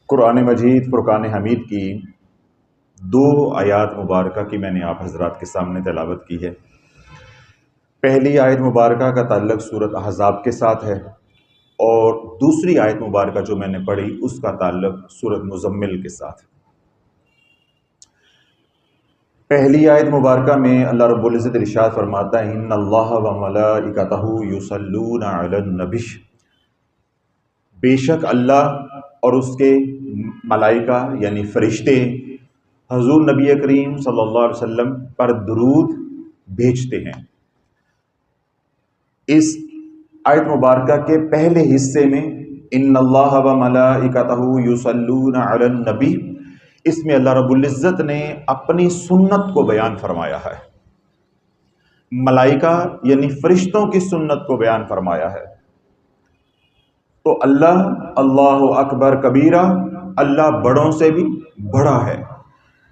قرآن مجید فرقان حمید کی دو آیات مبارکہ کی میں نے آپ حضرات کے سامنے تلاوت کی ہے۔ پہلی آیت مبارکہ کا تعلق سورۃ احزاب کے ساتھ ہے اور دوسری آیت مبارکہ جو میں نے پڑھی اس کا تعلق سورۃ مزمل کے ساتھ۔ پہلی آیت مبارکہ میں اللہ رب العزت ارشاد فرماتا ہے ان اللہ و ملائکتہ یصلون علی النبی، بے شک اللہ اور اس کے ملائکہ یعنی فرشتے حضور نبی کریم صلی اللہ علیہ وسلم پر درود بھیجتے ہیں۔ اس آیت مبارکہ کے پہلے حصے میں ان اللہ و ملائکتہ یصلون علی النبی، اس میں اللہ رب العزت نے اپنی سنت کو بیان فرمایا ہے، ملائکہ یعنی فرشتوں کی سنت کو بیان فرمایا ہے۔ تو اللہ اکبر کبیرہ، اللہ بڑوں سے بھی بڑا ہے۔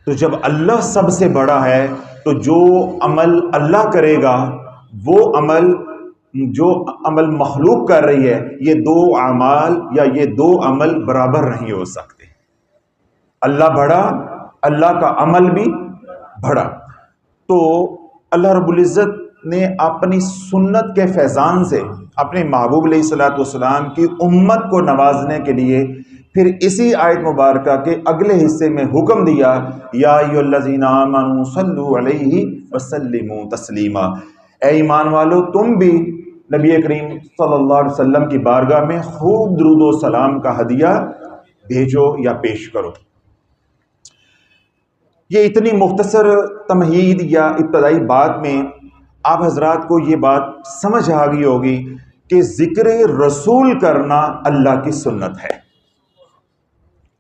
تو جب اللہ سب سے بڑا ہے تو جو عمل اللہ کرے گا وہ جو عمل مخلوق کر رہی ہے، یہ دو اعمال یا یہ دو عمل برابر نہیں ہو سکتے۔ اللہ بڑا، اللہ کا عمل بھی بڑا۔ تو اللہ رب العزت نے اپنی سنت کے فیضان سے اپنے محبوب علیہ الصلوۃ والسلام کی امت کو نوازنے کے لیے پھر اسی آیت مبارکہ کے اگلے حصے میں حکم دیا یا ایھا الذین آمنوا صلوا علیہ وسلموا تسلیما، اے ایمان والو تم بھی نبی کریم صلی اللہ علیہ وسلم کی بارگاہ میں خوب درود و سلام کا ہدیہ بھیجو یا پیش کرو۔ یہ اتنی مختصر تمہید یا ابتدائی بات میں آپ حضرات کو یہ بات سمجھ آ گئی ہوگی کہ ذکر رسول کرنا اللہ کی سنت ہے۔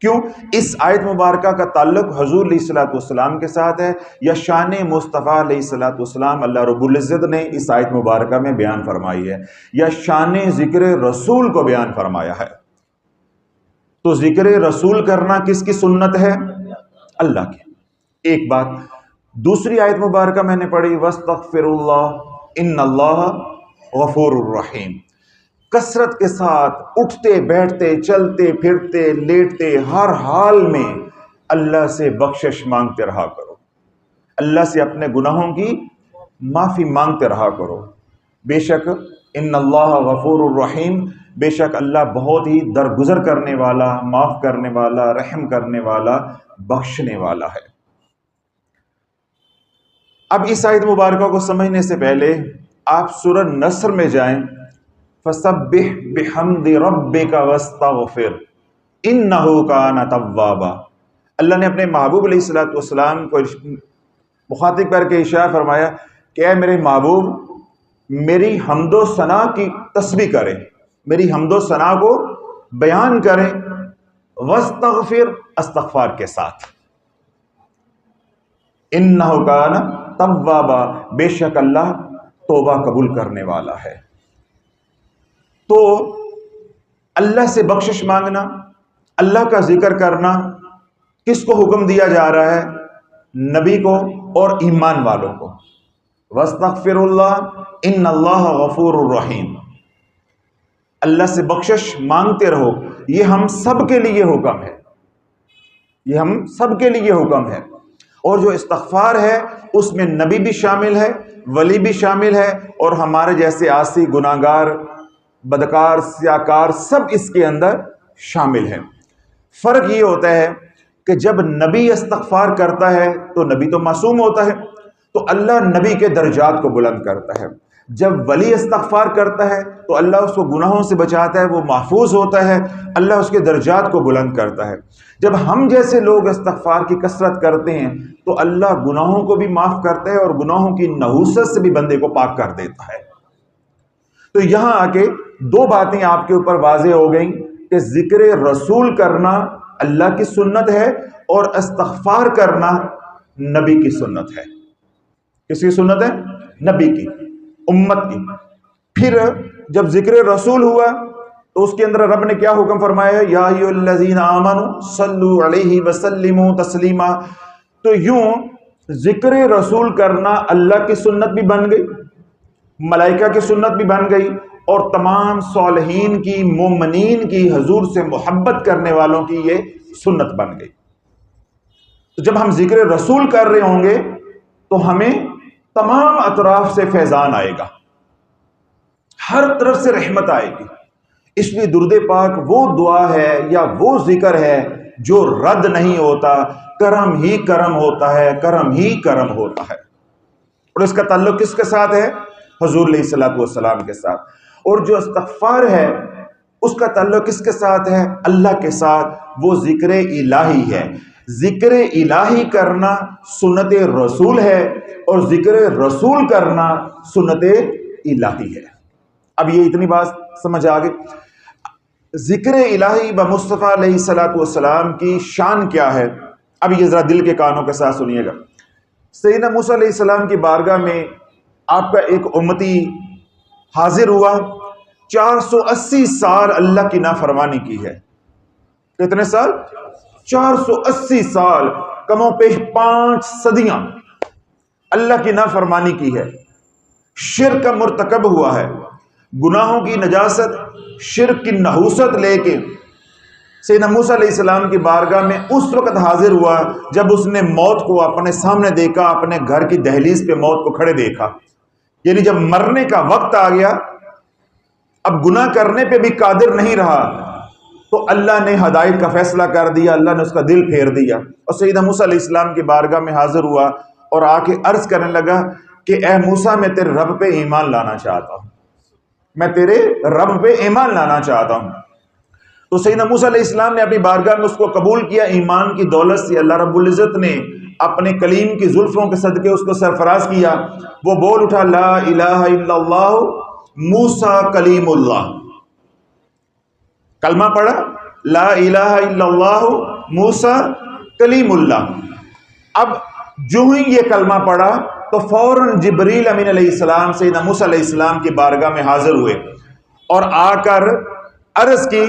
کیوں؟ اس آیت مبارکہ کا تعلق حضور علیہ الصلوۃ والسلام کے ساتھ ہے یا شان مصطفیٰ علیہ الصلوۃ والسلام اللہ رب العزت نے اس آیت مبارکہ میں بیان فرمائی ہے یا شان ذکر رسول کو بیان فرمایا ہے۔ تو ذکر رسول کرنا کس کی سنت ہے؟ اللہ کی۔ ایک بات۔ دوسری آیت مبارکہ میں نے پڑھی وَاسْتَغْفِرُ اللَّهَ إِنَّ اللَّهَ غَفُورٌ رَحِيمٌ، کثرت کے ساتھ اٹھتے بیٹھتے چلتے پھرتے لیٹتے ہر حال میں اللہ سے بخشش مانگتے رہا کرو، اللہ سے اپنے گناہوں کی معافی مانگتے رہا کرو۔ بے شک ان اللہ غفور الرحیم، بے شک اللہ بہت ہی درگزر کرنے والا، معاف کرنے والا، رحم کرنے والا، بخشنے والا ہے۔ اب اس آیت مبارکہ کو سمجھنے سے پہلے آپ سورہ نصر میں جائیں فَسَبِّحْ بِحَمْدِ رَبِّكَ وَاسْتَغْفِرْ إِنَّهُ كَانَ تَوَّابًا۔ اللہ نے اپنے محبوب علیہ الصلوۃ والسلام کو مخاطب کر کے ارشاد فرمایا کہ اے میرے محبوب، میری حمد و ثنا کی تسبیح کریں، میری حمد و ثنا کو بیان کریں، واستغفر، استغفار کے ساتھ، انہ کان توابا، بے شک اللہ توبہ قبول کرنے والا ہے۔ تو اللہ سے بخشش مانگنا، اللہ کا ذکر کرنا کس کو حکم دیا جا رہا ہے؟ نبی کو اور ایمان والوں کو۔ واستغفر اللہ ان اللہ غفور الرحیم، اللہ سے بخشش مانگتے رہو، یہ ہم سب کے لیے حکم ہے، یہ ہم سب کے لیے حکم ہے۔ اور جو استغفار ہے اس میں نبی بھی شامل ہے، ولی بھی شامل ہے، اور ہمارے جیسے عاصی، گناہگار، بدکار، سیاکار سب اس کے اندر شامل ہیں۔ فرق یہ ہوتا ہے کہ جب نبی استغفار کرتا ہے تو نبی تو معصوم ہوتا ہے، تو اللہ نبی کے درجات کو بلند کرتا ہے۔ جب ولی استغفار کرتا ہے تو اللہ اس کو گناہوں سے بچاتا ہے، وہ محفوظ ہوتا ہے، اللہ اس کے درجات کو بلند کرتا ہے۔ جب ہم جیسے لوگ استغفار کی کثرت کرتے ہیں تو اللہ گناہوں کو بھی معاف کرتا ہے اور گناہوں کی نحوست سے بھی بندے کو پاک کر دیتا ہے۔ تو یہاں آ کے دو باتیں آپ کے اوپر واضح ہو گئیں کہ ذکر رسول کرنا اللہ کی سنت ہے اور استغفار کرنا نبی کی سنت ہے۔ کس کی سنت ہے؟ نبی کی، امت کی۔ پھر جب ذکر رسول ہوا تو اس کے اندر رب نے کیا حکم فرمایا؟ یا ایھا الذین آمنوا صلوا علیہ وسلموا تسلیما۔ تو یوں ذکر رسول کرنا اللہ کی سنت بھی بن گئی، ملائکہ کی سنت بھی بن گئی، اور تمام صالحین کی، مومنین کی، حضور سے محبت کرنے والوں کی یہ سنت بن گئی۔ تو جب ہم ذکر رسول کر رہے ہوں گے تو ہمیں تمام اطراف سے فیضان آئے گا، ہر طرف سے رحمت آئے گی۔ اس لیے درود پاک وہ دعا ہے یا وہ ذکر ہے جو رد نہیں ہوتا، کرم ہی کرم ہوتا ہے، کرم ہی کرم ہوتا ہے۔ اور اس کا تعلق کس کے ساتھ ہے؟ حضور علیہ الصلوۃ والسلام کے ساتھ۔ اور جو استغفار ہے اس کا تعلق کس کے ساتھ ہے؟ اللہ کے ساتھ۔ وہ ذکر الہی ہے۔ ذکر الہی کرنا سنت رسول ہے اور ذکر رسول کرنا سنت الہی ہے۔ اب یہ اتنی بات سمجھ آ گئی۔ ذکر الہی بمصطفیٰ علیہ الصلوۃ والسلام کی شان کیا ہے؟ اب یہ ذرا دل کے کانوں کے ساتھ سنیے گا۔ سیدنا موسیٰ علیہ السلام کی بارگاہ میں آپ کا ایک امتی حاضر ہوا، 480 سال اللہ کی نافرمانی کی ہے۔ کتنے سال؟ 480 سال، کم و بیش 5 صدیاں اللہ کی نافرمانی کی ہے، شرک کا مرتکب ہوا ہے، گناہوں کی نجاست، شرک کی نحوست لے کے سیدنا موسیٰ علیہ السلام کی بارگاہ میں اس وقت حاضر ہوا جب اس نے موت کو اپنے سامنے دیکھا، اپنے گھر کی دہلیز پہ موت کو کھڑے دیکھا۔ یعنی جب مرنے کا وقت آ گیا، اب گناہ کرنے پہ بھی قادر نہیں رہا، تو اللہ نے ہدایت کا فیصلہ کر دیا، اللہ نے اس کا دل پھیر دیا، اور سیدنا موسیٰ علیہ السلام کی بارگاہ میں حاضر ہوا اور آ کے عرض کرنے لگا کہ اے موسیٰ، میں تیرے رب پہ ایمان لانا چاہتا ہوں، میں تیرے رب پہ ایمان لانا چاہتا ہوں۔ تو سیدنا موسیٰ علیہ السلام نے اپنی بارگاہ میں اس کو قبول کیا۔ ایمان کی دولت سے اللہ رب العزت نے اپنے کلیم کی زلفوں کے صدقے اس کو سرفراز کیا۔ وہ بول اٹھا لا الہ الا اللہ موسیٰ کلیم اللہ، کلمہ پڑھا لا الہ الا اللہ موسیٰ کلیم اللہ۔ اب جو ہی یہ کلمہ پڑھا تو فوراً جبریل امین علیہ السلام سیدنا موسیٰ علیہ السلام کی بارگاہ میں حاضر ہوئے اور آ کر عرض کی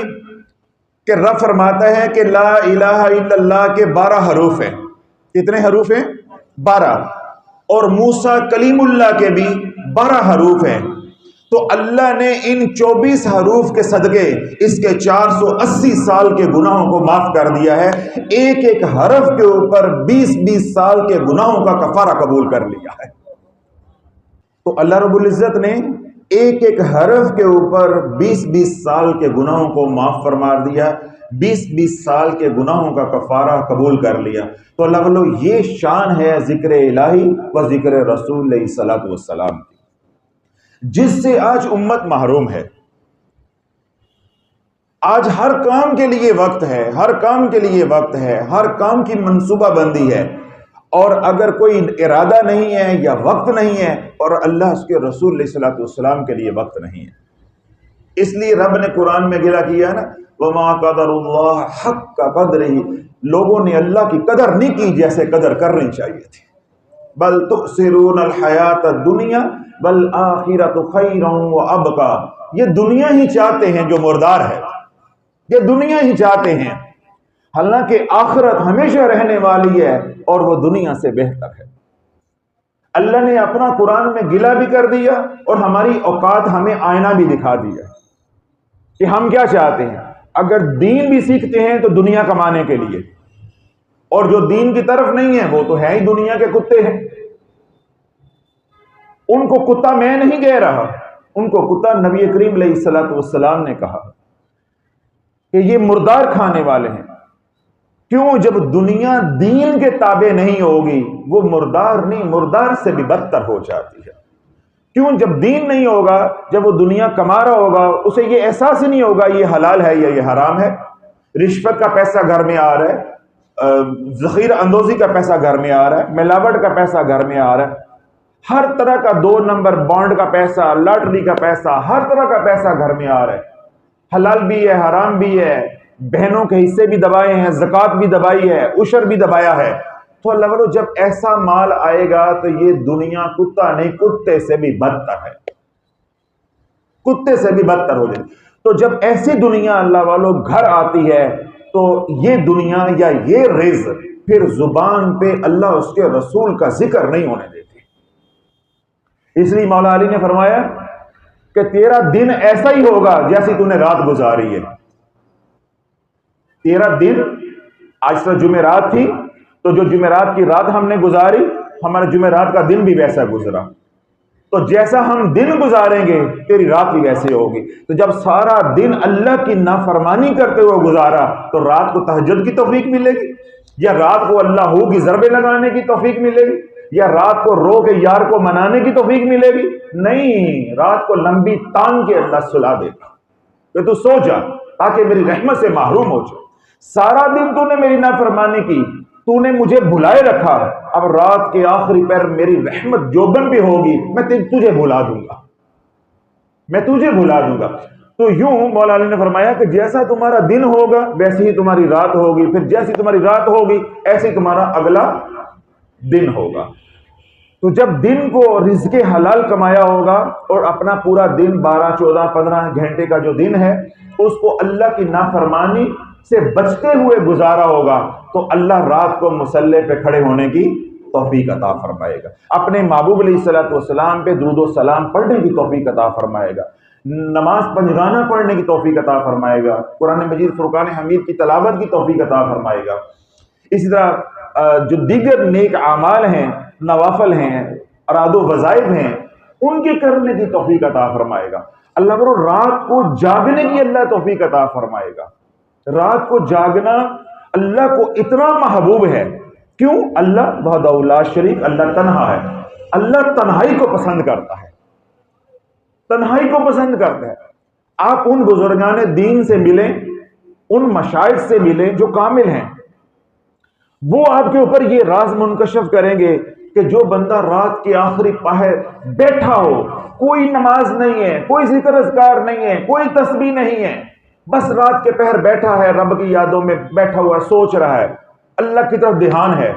کہ رب فرماتا ہے کہ لا الہ الا اللہ کے 12 حروف ہیں۔ کتنے حروف ہیں؟ 12۔ اور موسیٰ کلیم اللہ کے بھی 12 حروف ہیں۔ تو اللہ نے ان 24 حروف کے صدقے اس کے 480 سال کے گناہوں کو معاف کر دیا ہے۔ ایک ایک حرف کے اوپر 20 سال کے گناہوں کا کفارہ قبول کر لیا ہے۔ تو اللہ رب العزت نے ایک ایک حرف کے اوپر 20 سال کے گناہوں کو معاف فرما دیا، 20 سال کے گناہوں کا کفارہ قبول کر لیا۔ تو اللہ بولو یہ شان ہے ذکر الہی و ذکر رسول علیہ الصلوۃ والسلام کی، جس سے آج امت محروم ہے۔ آج ہر کام کے لیے وقت ہے، ہر کام کے لیے وقت ہے، ہر کام کی منصوبہ بندی ہے، اور اگر کوئی ارادہ نہیں ہے یا وقت نہیں ہے، اور اللہ اس کے رسول علیہ الصلوۃ والسلام کے لیے وقت نہیں ہے۔ اس لیے رب نے قرآن میں گلا کیا نا وَمَا قَدَرُ اللَّهَ حَقَّ قَدْرِهِ، لوگوں نے اللہ کی قدر نہیں کی جیسے قدر کرنی چاہیے تھی۔ بل تؤثرون الحیات الدنیا والآخرۃ خیر وابقی، یہ دنیا ہی چاہتے ہیں جو مردار ہے، یہ دنیا ہی چاہتے ہیں، حالانکہ آخرت ہمیشہ رہنے والی ہے اور وہ دنیا سے بہتر ہے۔ اللہ نے اپنا قرآن میں گلا بھی کر دیا اور ہماری اوقات ہمیں آئینہ بھی دکھا دیا کہ ہم کیا چاہتے ہیں۔ اگر دین بھی سیکھتے ہیں تو دنیا کمانے کے لیے، اور جو دین کی طرف نہیں ہے وہ تو ہے ہی دنیا کے کتے ہیں۔ ان کو کتا میں نہیں کہہ رہا، ان کو کتا نبی کریم علیہ الصلوۃ والسلام نے کہا کہ یہ مردار کھانے والے ہیں۔ کیوں؟ جب دنیا دین کے تابع نہیں ہوگی وہ مردار نہیں، مردار سے بھی بدتر ہو جاتی ہے۔ کیوں؟ جب دین نہیں ہوگا، جب وہ دنیا کما رہا ہوگا، اسے یہ احساس ہی نہیں ہوگا یہ حلال ہے یا یہ حرام ہے۔ رشوت کا پیسہ گھر میں آ رہا ہے، ذخیرہ اندوزی کا پیسہ گھر میں آ رہا ہے، ملاوٹ کا پیسہ گھر میں آ رہا ہے، ہر طرح کا 2 نمبر بانڈ کا پیسہ، لاٹری کا پیسہ، ہر طرح کا پیسہ گھر میں آ رہا ہے، حلال بھی ہے حرام بھی ہے، بہنوں کے حصے بھی دبائے ہیں، زکوٰۃ بھی دبائی ہے، عشر بھی دبایا ہے۔ تو اللہ والو جب ایسا مال آئے گا تو یہ دنیا کتا نہیں کتے سے بھی بدتر ہے، کتے سے بھی بدتر ہو جائے۔ تو جب ایسی دنیا اللہ والو گھر آتی ہے تو یہ دنیا یا یہ رزق پھر زبان پہ اللہ اس کے رسول کا ذکر نہیں ہونے دیتی۔ اس لیے مولا علی نے فرمایا کہ تیرا دن ایسا ہی ہوگا جیسی تو نے رات گزاری ہے، تیرا دن آج سے جمعرات تھی تو جو جمعرات کی رات ہم نے گزاری ہمارا جمعرات کا دن بھی ویسا گزرا، تو جیسا ہم دن گزاریں گے تیری رات بھی ویسے ہوگی۔ تو جب سارا دن اللہ کی نافرمانی کرتے ہوئے گزارا تو رات کو تہجد کی توفیق ملے گی، یا رات کو اللہ ہو کی ضربیں لگانے کی توفیق ملے گی، یا رات کو رو کے یار کو منانے کی توفیق ملے گی؟ نہیں، رات کو لمبی تان کے اللہ سلا دے گا کہ تو سو جا تاکہ میری رحمت سے محروم ہو جائے۔ سارا دن تو نے میری نافرمانی کی، تو نے مجھے بھلائے رکھا، اب رات کے آخری پیر میری رحمت جوبن بھی ہوگی، میں تجھے بھلا دوں گا، میں تجھے بھلا دوں گا۔ تو یوں مولا علی نے فرمایا کہ جیسا تمہارا دن ہوگا ویسے ہی تمہاری رات ہوگی، پھر جیسی تمہاری رات ہوگی ایسے ہی تمہارا اگلا دن ہوگا۔ تو جب دن کو رزق حلال کمایا ہوگا اور اپنا پورا دن 12 14 15 گھنٹے کا جو دن ہے اس کو اللہ کی نافرمانی سے بچتے ہوئے گزارا ہوگا تو اللہ رات کو مصلی پہ کھڑے ہونے کی توفیق عطا فرمائے گا، اپنے محبوب علیہ الصلوۃ والسلام پہ درود و سلام پڑھنے کی توفیق عطا فرمائے گا، نماز پنجگانہ پڑھنے کی توفیق عطا فرمائے گا، قرآن مجید فرقان حمید کی تلاوت کی توفیق عطا فرمائے گا۔ اسی طرح جو دیگر نیک اعمال ہیں، نوافل ہیں، اراد و وظائف ہیں، ان کے کرنے کی توفیق عطا فرمائے گا۔ اللہ برو رات کو جاگنے کی اللہ توفیق عطا فرمائے گا۔ رات کو جاگنا اللہ کو اتنا محبوب ہے، کیوں؟ اللہ وحدہ لا شریک، اللہ تنہا ہے، اللہ تنہائی کو پسند کرتا ہے، تنہائی کو پسند کرتا ہے۔ آپ ان بزرگان دین سے ملیں، ان مشائخ سے ملیں جو کامل ہیں، وہ آپ کے اوپر یہ راز منکشف کریں گے کہ جو بندہ رات کے آخری پہر بیٹھا ہو، کوئی نماز نہیں ہے، کوئی ذکر اذکار نہیں ہے، کوئی تسبیح نہیں ہے، بس رات کے پہر بیٹھا ہے، رب کی یادوں میں بیٹھا ہوا ہے، سوچ رہا ہے، اللہ کی طرف دھیان ہے،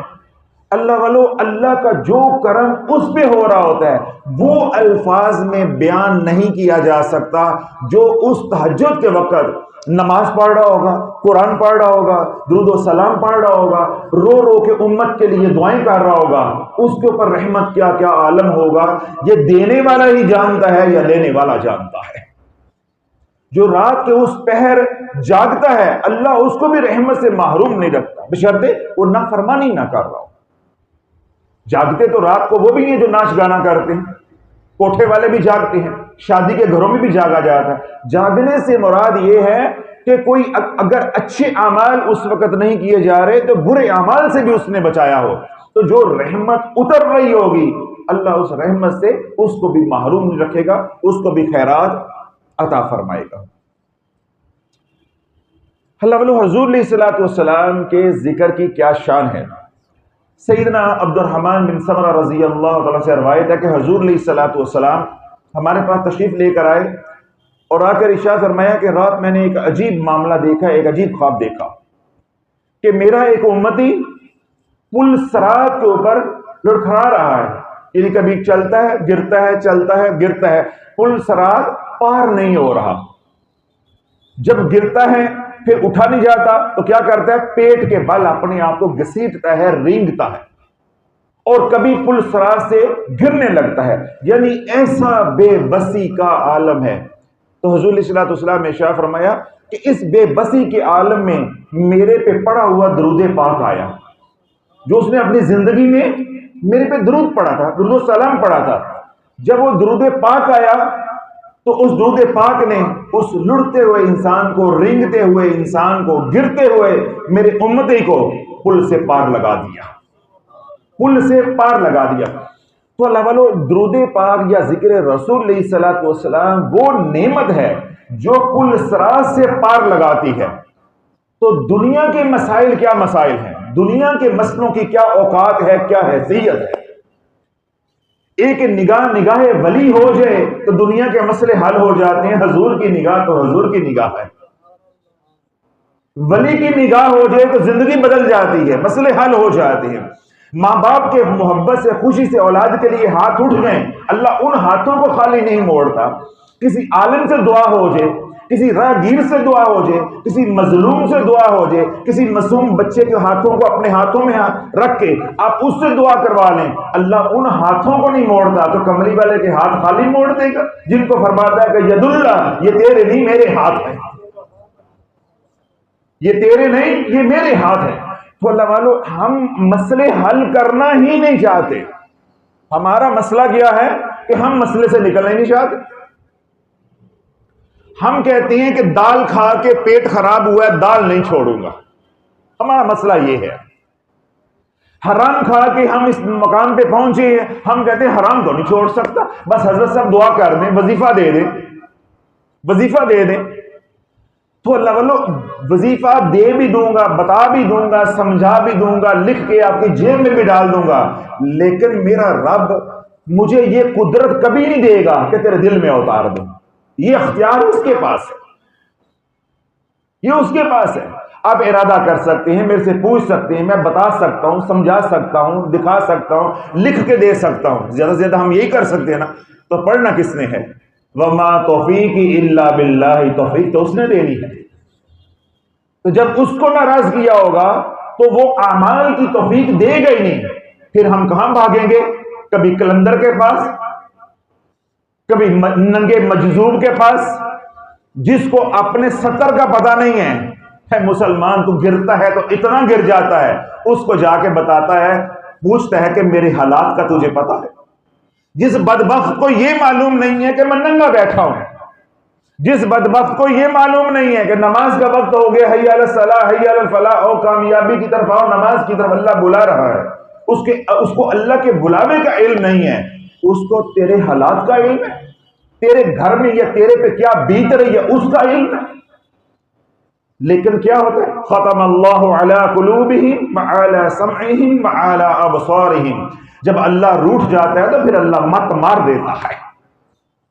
اللہ والو اللہ کا جو کرم اس پہ ہو رہا ہوتا ہے وہ الفاظ میں بیان نہیں کیا جا سکتا۔ جو اس تہجد کے وقت نماز پڑھ رہا ہوگا، قرآن پڑھ رہا ہوگا، درود و سلام پڑھ رہا ہوگا، رو رو کے امت کے لیے دعائیں کر رہا ہوگا، اس کے اوپر رحمت کیا کیا عالم ہوگا، یہ دینے والا ہی جانتا ہے یا لینے والا جانتا ہے۔ جو رات کے اس پہر جاگتا ہے اللہ اس کو بھی رحمت سے محروم نہیں رکھتا، بشرطے وہ نافرمانی نہ کر رہا ہو۔ جاگتے تو رات کو وہ بھی نہیں جو ناچ گانا کرتے ہیں، کوٹھے والے بھی جاگتے ہیں، شادی کے گھروں میں بھی جاگا جاتا ہے۔ جاگنے سے مراد یہ ہے کہ کوئی اگر اچھے اعمال اس وقت نہیں کیے جا رہے تو برے اعمال سے بھی اس نے بچایا ہو، تو جو رحمت اتر رہی ہوگی اللہ اس رحمت سے اس کو بھی محروم نہیں رکھے گا، اس کو بھی خیرات عطا فرمائے گا۔ اللہ والو حضور علیہ الصلوۃ والسلام کے ذکر کی کیا شان ہے۔ سیدنا عبد الرحمن بن سمرہ رضی اللہ تعالیٰ سے روایت ہے کہ حضور علیہ الصلوۃ والسلام ہمارے پاس تشریف لے کر آئے اور آ کر ارشاد فرمایا کہ رات میں نے ایک عجیب معاملہ دیکھا، ایک عجیب خواب دیکھا کہ میرا ایک امتی پل صراط کے اوپر لڑکھڑا رہا ہے، یعنی کبھی چلتا ہے گرتا ہے، چلتا ہے گرتا ہے، پل صراط پار نہیں ہو رہا، جب گرتا ہے پھر اٹھا نہیں جاتا تو کیا کرتا ہے، پیٹ کے بل اپنے آپ کو گھسیٹتا ہے، رینگتا ہے، اور کبھی پل صراط سے گرنے لگتا ہے، یعنی ایسا بے بسی کا عالم ہے۔ تو حضور علیہ الصلوۃ والسلام نے ارشاد فرمایا کہ اس بے بسی کے عالم میں میرے پہ پڑا ہوا درود پاک آیا، جو اس نے اپنی زندگی میں میرے پہ درود پڑھا تھا، درود و سلام پڑھا تھا، جب وہ درود پاک آیا تو اس درود پاک نے اس لڑتے ہوئے انسان کو، رینگتے ہوئے انسان کو، گرتے ہوئے میرے امتی کو پل سے پار لگا دیا، پل سے پار لگا دیا۔ تو اللہ والو درود پاک یا ذکر رسول علیہ الصلوۃ والسلام وہ نعمت ہے جو پل صراط سے پار لگاتی ہے۔ تو دنیا کے مسائل کیا مسائل ہیں، دنیا کے مسئلوں کی کیا اوقات ہے، کیا حیثیت ہے، ایک نگاہ ولی ہو جائے تو دنیا کے مسئلے حل ہو جاتے ہیں۔ حضور کی نگاہ تو حضور کی نگاہ ہے، ولی کی نگاہ ہو جائے تو زندگی بدل جاتی ہے، مسئلے حل ہو جاتے ہیں۔ ماں باپ کے محبت سے، خوشی سے اولاد کے لیے ہاتھ اٹھ گئے، اللہ ان ہاتھوں کو خالی نہیں موڑتا۔ کسی عالم سے دعا ہو جائے، کسی راہگیر سے دعا ہو جائے، کسی مظلوم سے دعا ہو جائے، کسی معصوم بچے کے ہاتھوں کو اپنے ہاتھوں میں رکھ کے آپ اس سے دعا کروا لیں، اللہ ان ہاتھوں کو نہیں موڑتا تو کملی والے کے ہاتھ خالی موڑ دے گا، جن کو فرماتا ہے کہ ید اللہ، یہ تیرے نہیں میرے ہاتھ ہیں، یہ تیرے نہیں یہ میرے ہاتھ ہیں۔ تو اللہ والو ہم مسئلے حل کرنا ہی نہیں چاہتے. ہمارا مسئلہ کیا ہے کہ ہم مسئلے سے نکلنا ہی نہیں چاہتے. ہم کہتے ہیں کہ دال کھا کے پیٹ خراب ہوا ہے، دال نہیں چھوڑوں گا. ہمارا مسئلہ یہ ہے. حرام کھا کے ہم اس مقام پہ پہنچے ہیں، ہم کہتے ہیں حرام تو نہیں چھوڑ سکتا، بس حضرت صاحب دعا کر دیں، وظیفہ دے دیں، وظیفہ دے دیں. تو اللہ والو وظیفہ دے بھی دوں گا، بتا بھی دوں گا، سمجھا بھی دوں گا، لکھ کے آپ کی جیب میں بھی ڈال دوں گا، لیکن میرا رب مجھے یہ قدرت کبھی نہیں دے گا کہ تیرے دل میں اتار دوں. یہ اختیار اس کے پاس ہے، یہ اس کے پاس ہے. آپ ارادہ کر سکتے ہیں، میرے سے پوچھ سکتے ہیں، میں بتا سکتا ہوں، سمجھا سکتا ہوں، دکھا سکتا ہوں، لکھ کے دے سکتا ہوں. زیادہ سے زیادہ ہم یہی کر سکتے ہیں نا. تو پڑھنا کس نے ہے؟ وما توفیقی الا باللہ، توفیق تو اس نے دینی ہے. تو جب اس کو ناراض کیا ہوگا تو وہ اعمال کی توفیق دے گا ہی نہیں. پھر ہم کہاں بھاگیں گے؟ کبھی کلندر کے پاس، کبھی ننگے مجذوب کے پاس، جس کو اپنے سطر کا پتہ نہیں ہے مسلمان تو گرتا ہے تو اتنا گر جاتا ہے، اس کو جا کے بتاتا ہے، پوچھتا ہے کہ میرے حالات کا تجھے پتا ہے. جس بدبخت کو یہ معلوم نہیں ہے کہ میں ننگا بیٹھا ہوں، جس بدبخت کو یہ معلوم نہیں ہے کہ نماز کا وقت ہو گیا، حی علی الصلاح حی علی الفلاح، او کامیابی کی طرف آؤ، نماز کی طرف اللہ بلا رہا ہے، اس کو اللہ کے بلاوے کا علم نہیں ہے، اس کو تیرے حالات کا علم ہے، تیرے گھر میں یا تیرے پہ کیا بیت رہی ہے اس کا علم ہے. لیکن کیا ہوتا ہے؟ ختم اللہ علی قلوبہم وعلی سمعہم وعلی ابصارہم. جب اللہ روٹھ جاتا ہے تو پھر اللہ مت مار دیتا ہے،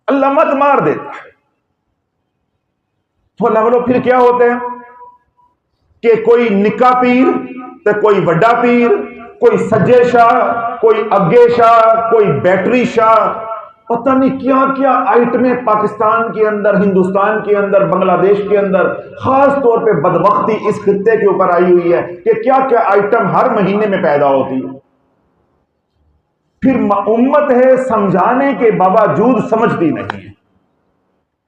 اللہ مت مار دیتا ہے. تو اللہ والو پھر کیا ہوتا ہے کہ کوئی نکا پیر تو کوئی وڈا پیر، کوئی سجے شاہ، کوئی اگے شاہ، کوئی بیٹری شاہ، پتہ نہیں کیا کیا آئٹمیں پاکستان کے اندر، ہندوستان کے اندر، بنگلہ دیش کے اندر، خاص طور پہ بدبختی اس خطے کے اوپر آئی ہوئی ہے کہ کیا کیا آئٹم ہر مہینے میں پیدا ہوتی ہے. پھر امت ہے سمجھانے کے باوجود سمجھتی نہیں ہے،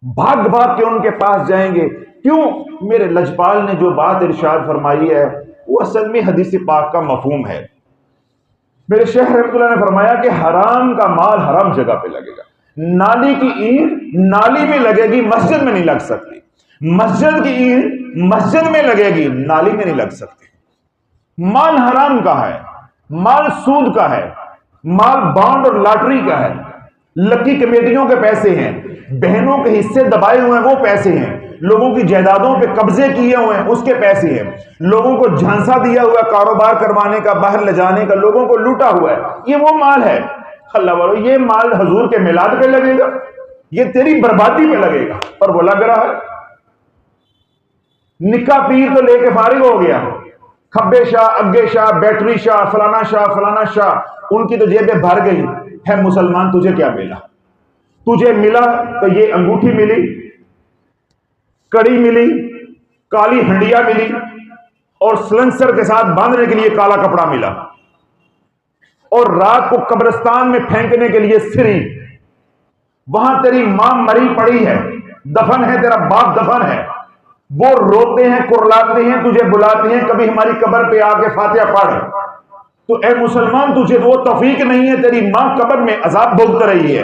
بھاگ بھاگ کے ان کے پاس جائیں گے. کیوں؟ میرے لجپال نے جو بات ارشاد فرمائی ہے وہ اصل میں حدیث پاک کا مفہوم ہے. میرے شیخ رحمۃ اللہ نے فرمایا کہ حرام کا مال حرام جگہ پہ لگے گا. نالی کی اینٹ نالی میں لگے گی، مسجد میں نہیں لگ سکتی. مسجد کی اینٹ مسجد میں لگے گی، نالی میں نہیں لگ سکتی. مال حرام کا ہے، مال سود کا ہے، مال بانڈ اور لاٹری کا ہے، لکی کمیٹیوں کے پیسے ہیں، بہنوں کے حصے دبائے ہوئے ہیں وہ پیسے ہیں، لوگوں کی جائیدادوں پہ قبضے کیے ہوئے ہیں اس کے پیسے ہیں، لوگوں کو جھانسا دیا ہوا ہے کاروبار کروانے کا، باہر لے جانے کا، لوگوں کو لوٹا ہوا ہے. یہ وہ مال ہے. اللہ والو یہ مال حضور کے میلاد پہ لگے گا، یہ تیری بربادی پہ لگے گا، اور وہ لگ رہا ہے. نکاح پیر تو لے کے فارغ ہو گیا، کھبے شاہ، اگے شاہ، بیٹری شاہ، فلانا شاہ، فلانا شاہ، ان کی تو جیبیں بھر گئی. ہے مسلمان تجھے کیا ملا؟ تجھے ملا تو یہ انگوٹھی ملی، کڑی ملی، کالی ہنڈیا ملی، اور سلنسر کے ساتھ باندھنے کے لیے کالا کپڑا ملا، اور رات کو قبرستان میں پھینکنے کے لیے سری. وہاں تیری ماں مری پڑی ہے، دفن ہے، تیرا باپ دفن ہے، وہ روتے ہیں، کرلاتے ہیں، تجھے بلاتے ہیں کبھی ہماری قبر پہ آ کے فاتحہ پڑھ. تو اے مسلمان تجھے وہ توفیق نہیں ہے، تیری ماں قبر میں عذاب بھگت رہی ہے،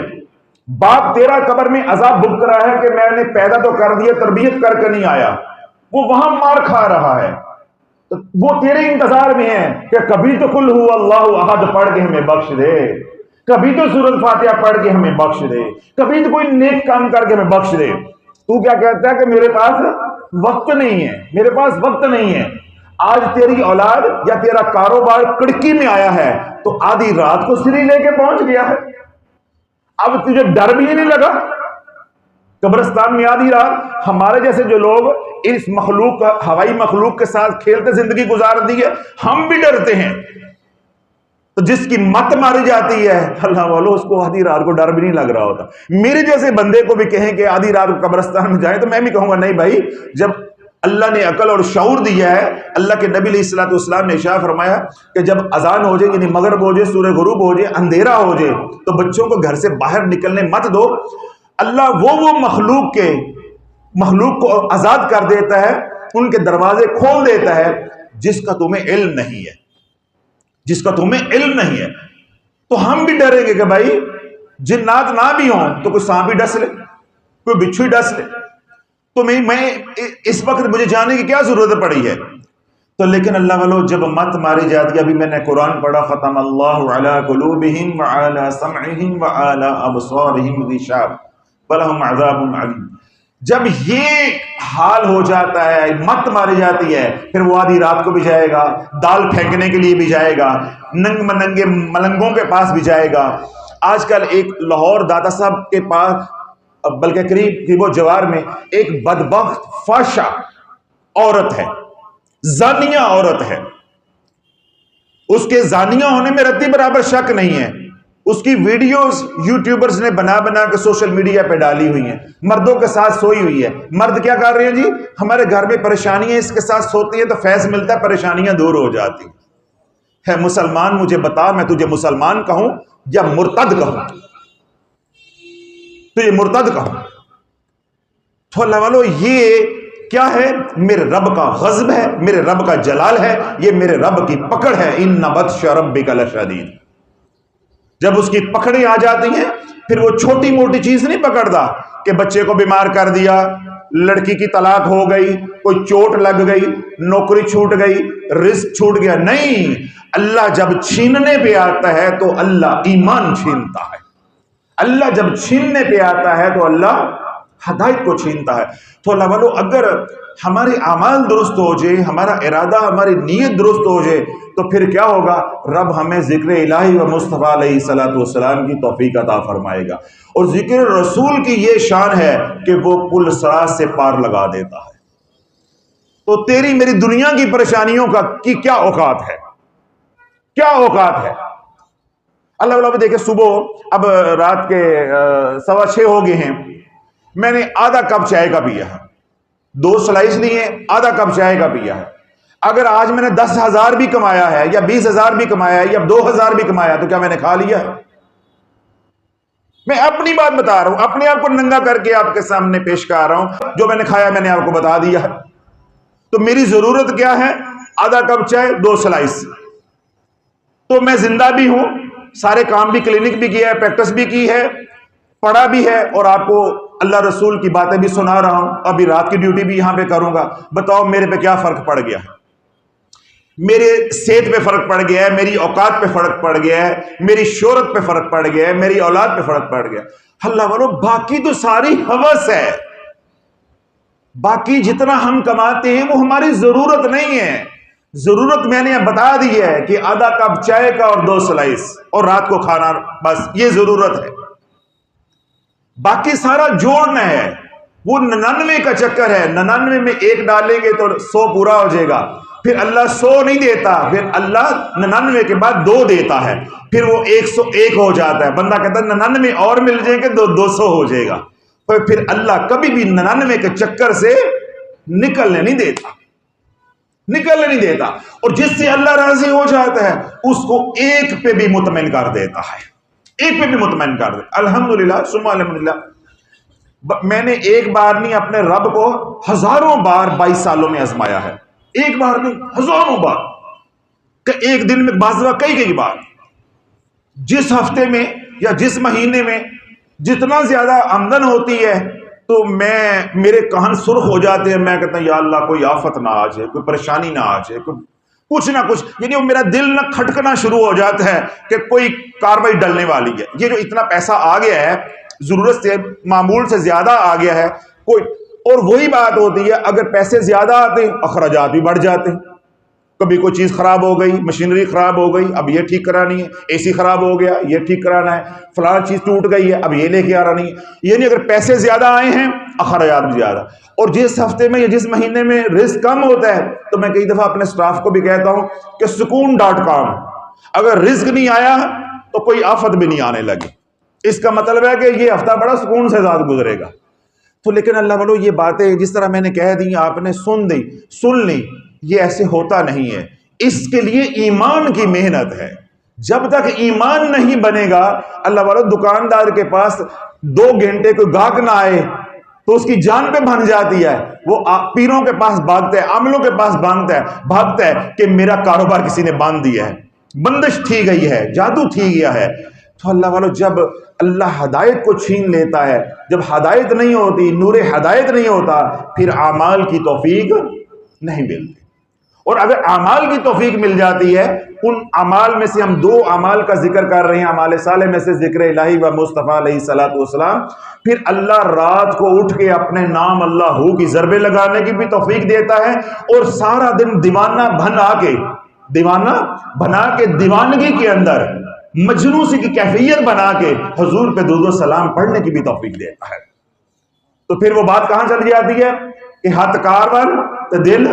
باپ تیرا قبر میں عذاب بھگت رہا ہے کہ میں نے پیدا تو کر دیا، تربیت کر کے نہیں آیا، وہ وہاں مار کھا رہا ہے. وہ تیرے انتظار میں ہے کہ کبھی تو قل هو اللہ احد پڑھ کے ہمیں بخش دے، کبھی تو سورۃ فاتحہ پڑھ کے ہمیں بخش دے، کبھی تو کوئی نیک کام کر کے ہمیں بخش دے. تو کیا کہتا ہے کہ میرے پاس وقت نہیں ہے، میرے پاس وقت نہیں ہے. آج تیری اولاد یا تیرا کاروبار کڑکی میں آیا ہے تو آدھی رات کو سری لے کے پہنچ گیا ہے، اب تجھے ڈر بھی نہیں لگا. قبرستان میں آدھی رات ہمارے جیسے جو لوگ اس مخلوق ہوائی مخلوق کے ساتھ کھیلتے زندگی گزار دی ہے، ہم بھی ڈرتے ہیں. تو جس کی مت ماری جاتی ہے اللہ والو اس کو آدھی رات کو ڈر بھی نہیں لگ رہا ہوتا. میرے جیسے بندے کو بھی کہیں کہ آدھی رات کو قبرستان میں جائیں تو میں بھی کہوں گا نہیں بھائی، جب اللہ نے عقل اور شعور دیا ہے. اللہ کے نبی علیہ الصلوۃ والسلام نے ارشاد فرمایا کہ جب اذان ہو جائے، یعنی مغرب ہو جائے، سورج غروب ہو جائے، اندھیرا ہو جائے، تو بچوں کو گھر سے باہر نکلنے مت دو. اللہ وہ مخلوق کو آزاد کر دیتا ہے، ان کے دروازے کھول دیتا ہے جس کا تمہیں علم نہیں ہے، جس کا تمہیں علم نہیں ہے۔ تو ہم بھی ڈریں گے کہ بھائی جنات نہ بھی ہوں تو کوئی سانپ بھی ڈس لے، کوئی بچھو ہی ڈس لے، تو میں اس وقت مجھے جانے کی کیا ضرورت پڑی ہے؟ تو لیکن اللہ والو جب مت ماری جاتی ہے، ابھی میں نے قرآن پڑھا، ختم اللہ علی قلوبہم وعلی سمعہم وعلی ابصارہم غشاوہ ولہم عذاب علیم۔ جب یہ حال ہو جاتا ہے، مت ماری جاتی ہے، پھر وہ آدھی رات کو بھی جائے گا، دال پھینکنے کے لیے بھی جائے گا، ننگ مننگے ملنگوں کے پاس بھی جائے گا۔ آج کل ایک لاہور داتا صاحب کے پاس، بلکہ قریب وہ جوار میں ایک بدبخت فاشا عورت ہے، زانیہ عورت ہے، اس کے زانیہ ہونے میں رتی برابر شک نہیں ہے۔ اس کی ویڈیوز یوٹیوبرز نے بنا بنا کے سوشل میڈیا پہ ڈالی ہوئی ہیں، مردوں کے ساتھ سوئی ہوئی ہے۔ مرد کیا کر رہے ہیں؟ جی ہمارے گھر میں پریشانیاں اس کے ساتھ سوتی ہیں تو فیض ملتا ہے، پریشانیاں دور ہو جاتی ہے۔ مسلمان مجھے بتا، میں تجھے مسلمان کہوں یا مرتد کہوں؟ تجھے مرتد کہوں؟ تو اللہ والو یہ کیا ہے؟ میرے رب کا غضب ہے، میرے رب کا جلال ہے، یہ میرے رب کی پکڑ ہے۔ ان بطش ربک لشدید۔ جب اس کی پکڑیں آ جاتی ہیں، پھر وہ چھوٹی موٹی چیز نہیں پکڑتا کہ بچے کو بیمار کر دیا، لڑکی کی طلاق ہو گئی، کوئی چوٹ لگ گئی، نوکری چھوٹ گئی، رزق چھوٹ گیا۔ نہیں، اللہ جب چھیننے پہ آتا ہے تو اللہ ایمان چھینتا ہے۔ اللہ جب چھیننے پہ آتا ہے تو اللہ ہدایت کو چھینتا ہے۔ تو اللہ والو اگر ہمارے اعمال درست ہو جائے، ہمارا ارادہ، ہماری نیت درست ہو جائے، تو پھر کیا ہوگا؟ رب ہمیں ذکر الہی و مصطفیٰ علیہ السلام کی توفیق عطا فرمائے گا۔ اور ذکر رسول کی یہ شان ہے کہ وہ پل صراط سے پار لگا دیتا ہے۔ تو تیری میری دنیا کی پریشانیوں کی کیا اوقات ہے؟ کیا اوقات ہے؟ اللہ تعالیٰ دیکھیں، صبح اب رات کے 6:15 ہو گئے ہیں، میں نے آدھا کپ چائے کا پیا ہے، 2 سلائس لیے، آدھا کپ چائے کا پیا ہے۔ اگر آج میں نے 10,000 بھی کمایا ہے یا 20,000 بھی کمایا ہے یا 2,000 بھی کمایا تو کیا میں نے کھا لیا ہے؟ میں اپنی بات بتا رہا ہوں، اپنے آپ کو ننگا کر کے آپ کے سامنے پیش کر رہا ہوں۔ جو میں نے کھایا میں نے آپ کو بتا دیا ہے۔ تو میری ضرورت کیا ہے؟ آدھا کپ چائے، 2 سلائس۔ تو میں زندہ بھی ہوں، سارے کام بھی، کلینک بھی کیا ہے، پریکٹس بھی کی ہے، پڑھا بھی ہے، اور آپ کو اللہ رسول کی باتیں بھی سنا رہا ہوں۔ ابھی رات کی ڈیوٹی بھی یہاں پہ کروں گا۔ بتاؤ میرے پہ کیا فرق پڑ گیا ہے؟ میرے صحت پہ فرق پڑ گیا ہے، میری اوقات پہ فرق پڑ گیا ہے، میری شہرت پہ فرق پڑ گیا ہے، میری اولاد پہ فرق پڑ گیا۔ اللہ والو باقی تو ساری ہوس ہے، باقی جتنا ہم کماتے ہیں وہ ہماری ضرورت نہیں ہے۔ ضرورت میں نے بتا دی ہے کہ آدھا کپ چائے کا اور 2 سلائس اور رات کو کھانا، بس یہ ضرورت ہے۔ باقی سارا جوڑنا ہے، وہ 99 کا چکر ہے۔ 99 میں 1 ڈالیں گے تو 100 پورا ہو جائے گا۔ پھر اللہ 100 نہیں دیتا، پھر اللہ 99 کے بعد 2 دیتا ہے، پھر وہ 101 ہو جاتا ہے۔ بندہ کہتا ہے 99 اور مل جائیں گے تو 200 ہو جائے گا۔ پھر اللہ کبھی بھی 99 کے چکر سے نکلنے نہیں دیتا، نکلنے نہیں دیتا۔ اور جس سے اللہ راضی ہو جاتا ہے اس کو 1 پہ بھی مطمئن کر دیتا ہے، 1 پہ بھی مطمئن کر دیتا۔ الحمدللہ ثم الحمدللہ، میں نے ایک بار نہیں اپنے رب کو ہزاروں بار 22 سالوں میں آزمایا ہے۔ ایک بار نہیں، ہزاروں بار، کہ ایک دن میں بعض دفعہ کئی بار۔ جس ہفتے میں یا جس مہینے میں جتنا زیادہ آمدن ہوتی ہے تو میرے کان سرخ ہو جاتے ہیں۔ میں کہتا ہوں یا اللہ کوئی آفت نہ آ جائے، کوئی پریشانی نہ آ جائے، کچھ نہ کچھ، یعنی وہ میرا دل نہ کھٹکنا شروع ہو جاتا ہے کہ کوئی کاروائی ڈلنے والی ہے۔ یہ جو اتنا پیسہ آ گیا ہے، ضرورت سے معمول سے زیادہ آ گیا ہے کوئی، اور وہی بات ہوتی ہے اگر پیسے زیادہ آتے ہیں اخراجات بھی بڑھ جاتے ہیں۔ کبھی کوئی چیز خراب ہو گئی، مشینری خراب ہو گئی، اب یہ ٹھیک کرانی ہے، اے سی خراب ہو گیا یہ ٹھیک کرانا ہے، فلاں چیز ٹوٹ گئی ہے اب یہ لے کے آنا نہیں ہے۔ یعنی اگر پیسے زیادہ آئے ہیں اخراجات بھی زیادہ۔ اور جس ہفتے میں یا جس مہینے میں رزق کم ہوتا ہے تو میں کئی دفعہ اپنے سٹاف کو بھی کہتا ہوں کہ سکون.com، اگر رزق نہیں آیا تو کوئی آفت بھی نہیں آنے لگی، اس کا مطلب ہے کہ یہ ہفتہ بڑا سکون سے ساتھ گزرے گا۔ تو لیکن اللہ والو یہ باتیں جس طرح میں نے کہہ دی، آپ نے سن لی، یہ ایسے ہوتا نہیں ہے۔ اس کے لیے ایمان کی محنت ہے۔ جب تک ایمان نہیں بنے گا، اللہ والو دکاندار کے پاس 2 گھنٹے کوئی گاہک نہ آئے تو اس کی جان پہ بن جاتی ہے، وہ پیروں کے پاس بھاگتا ہے، عاملوں کے پاس بھاگتا ہے کہ میرا کاروبار کسی نے باندھ دیا ہے، بندش تھی گئی ہے، جادو تھی گیا ہے۔ تو اللہ والو، جب اللہ ہدایت کو چھین لیتا ہے، جب ہدایت نہیں ہوتی، نور ہدایت نہیں ہوتا، پھر اعمال کی توفیق نہیں ملتی۔ اور اگر اعمال کی توفیق مل جاتی ہے، ان اعمال میں سے ہم 2 اعمال کا ذکر کر رہے ہیں، اعمال صالح میں سے ذکر الہی و مصطفیٰ علیہ الصلوۃ والسلام، پھر اللہ رات کو اٹھ کے اپنے نام اللہ ہو کی ضربیں لگانے کی بھی توفیق دیتا ہے، اور سارا دن دیوانہ بنا کے دیوانگی کے اندر مجنون سی کی کیفیت بنا کے حضور پہ درود و سلام پڑھنے کی بھی توفیق دیتا ہے۔ تو پھر وہ بات کہاں چلی جاتی ہے کہ ہاتھ کار وال تو دل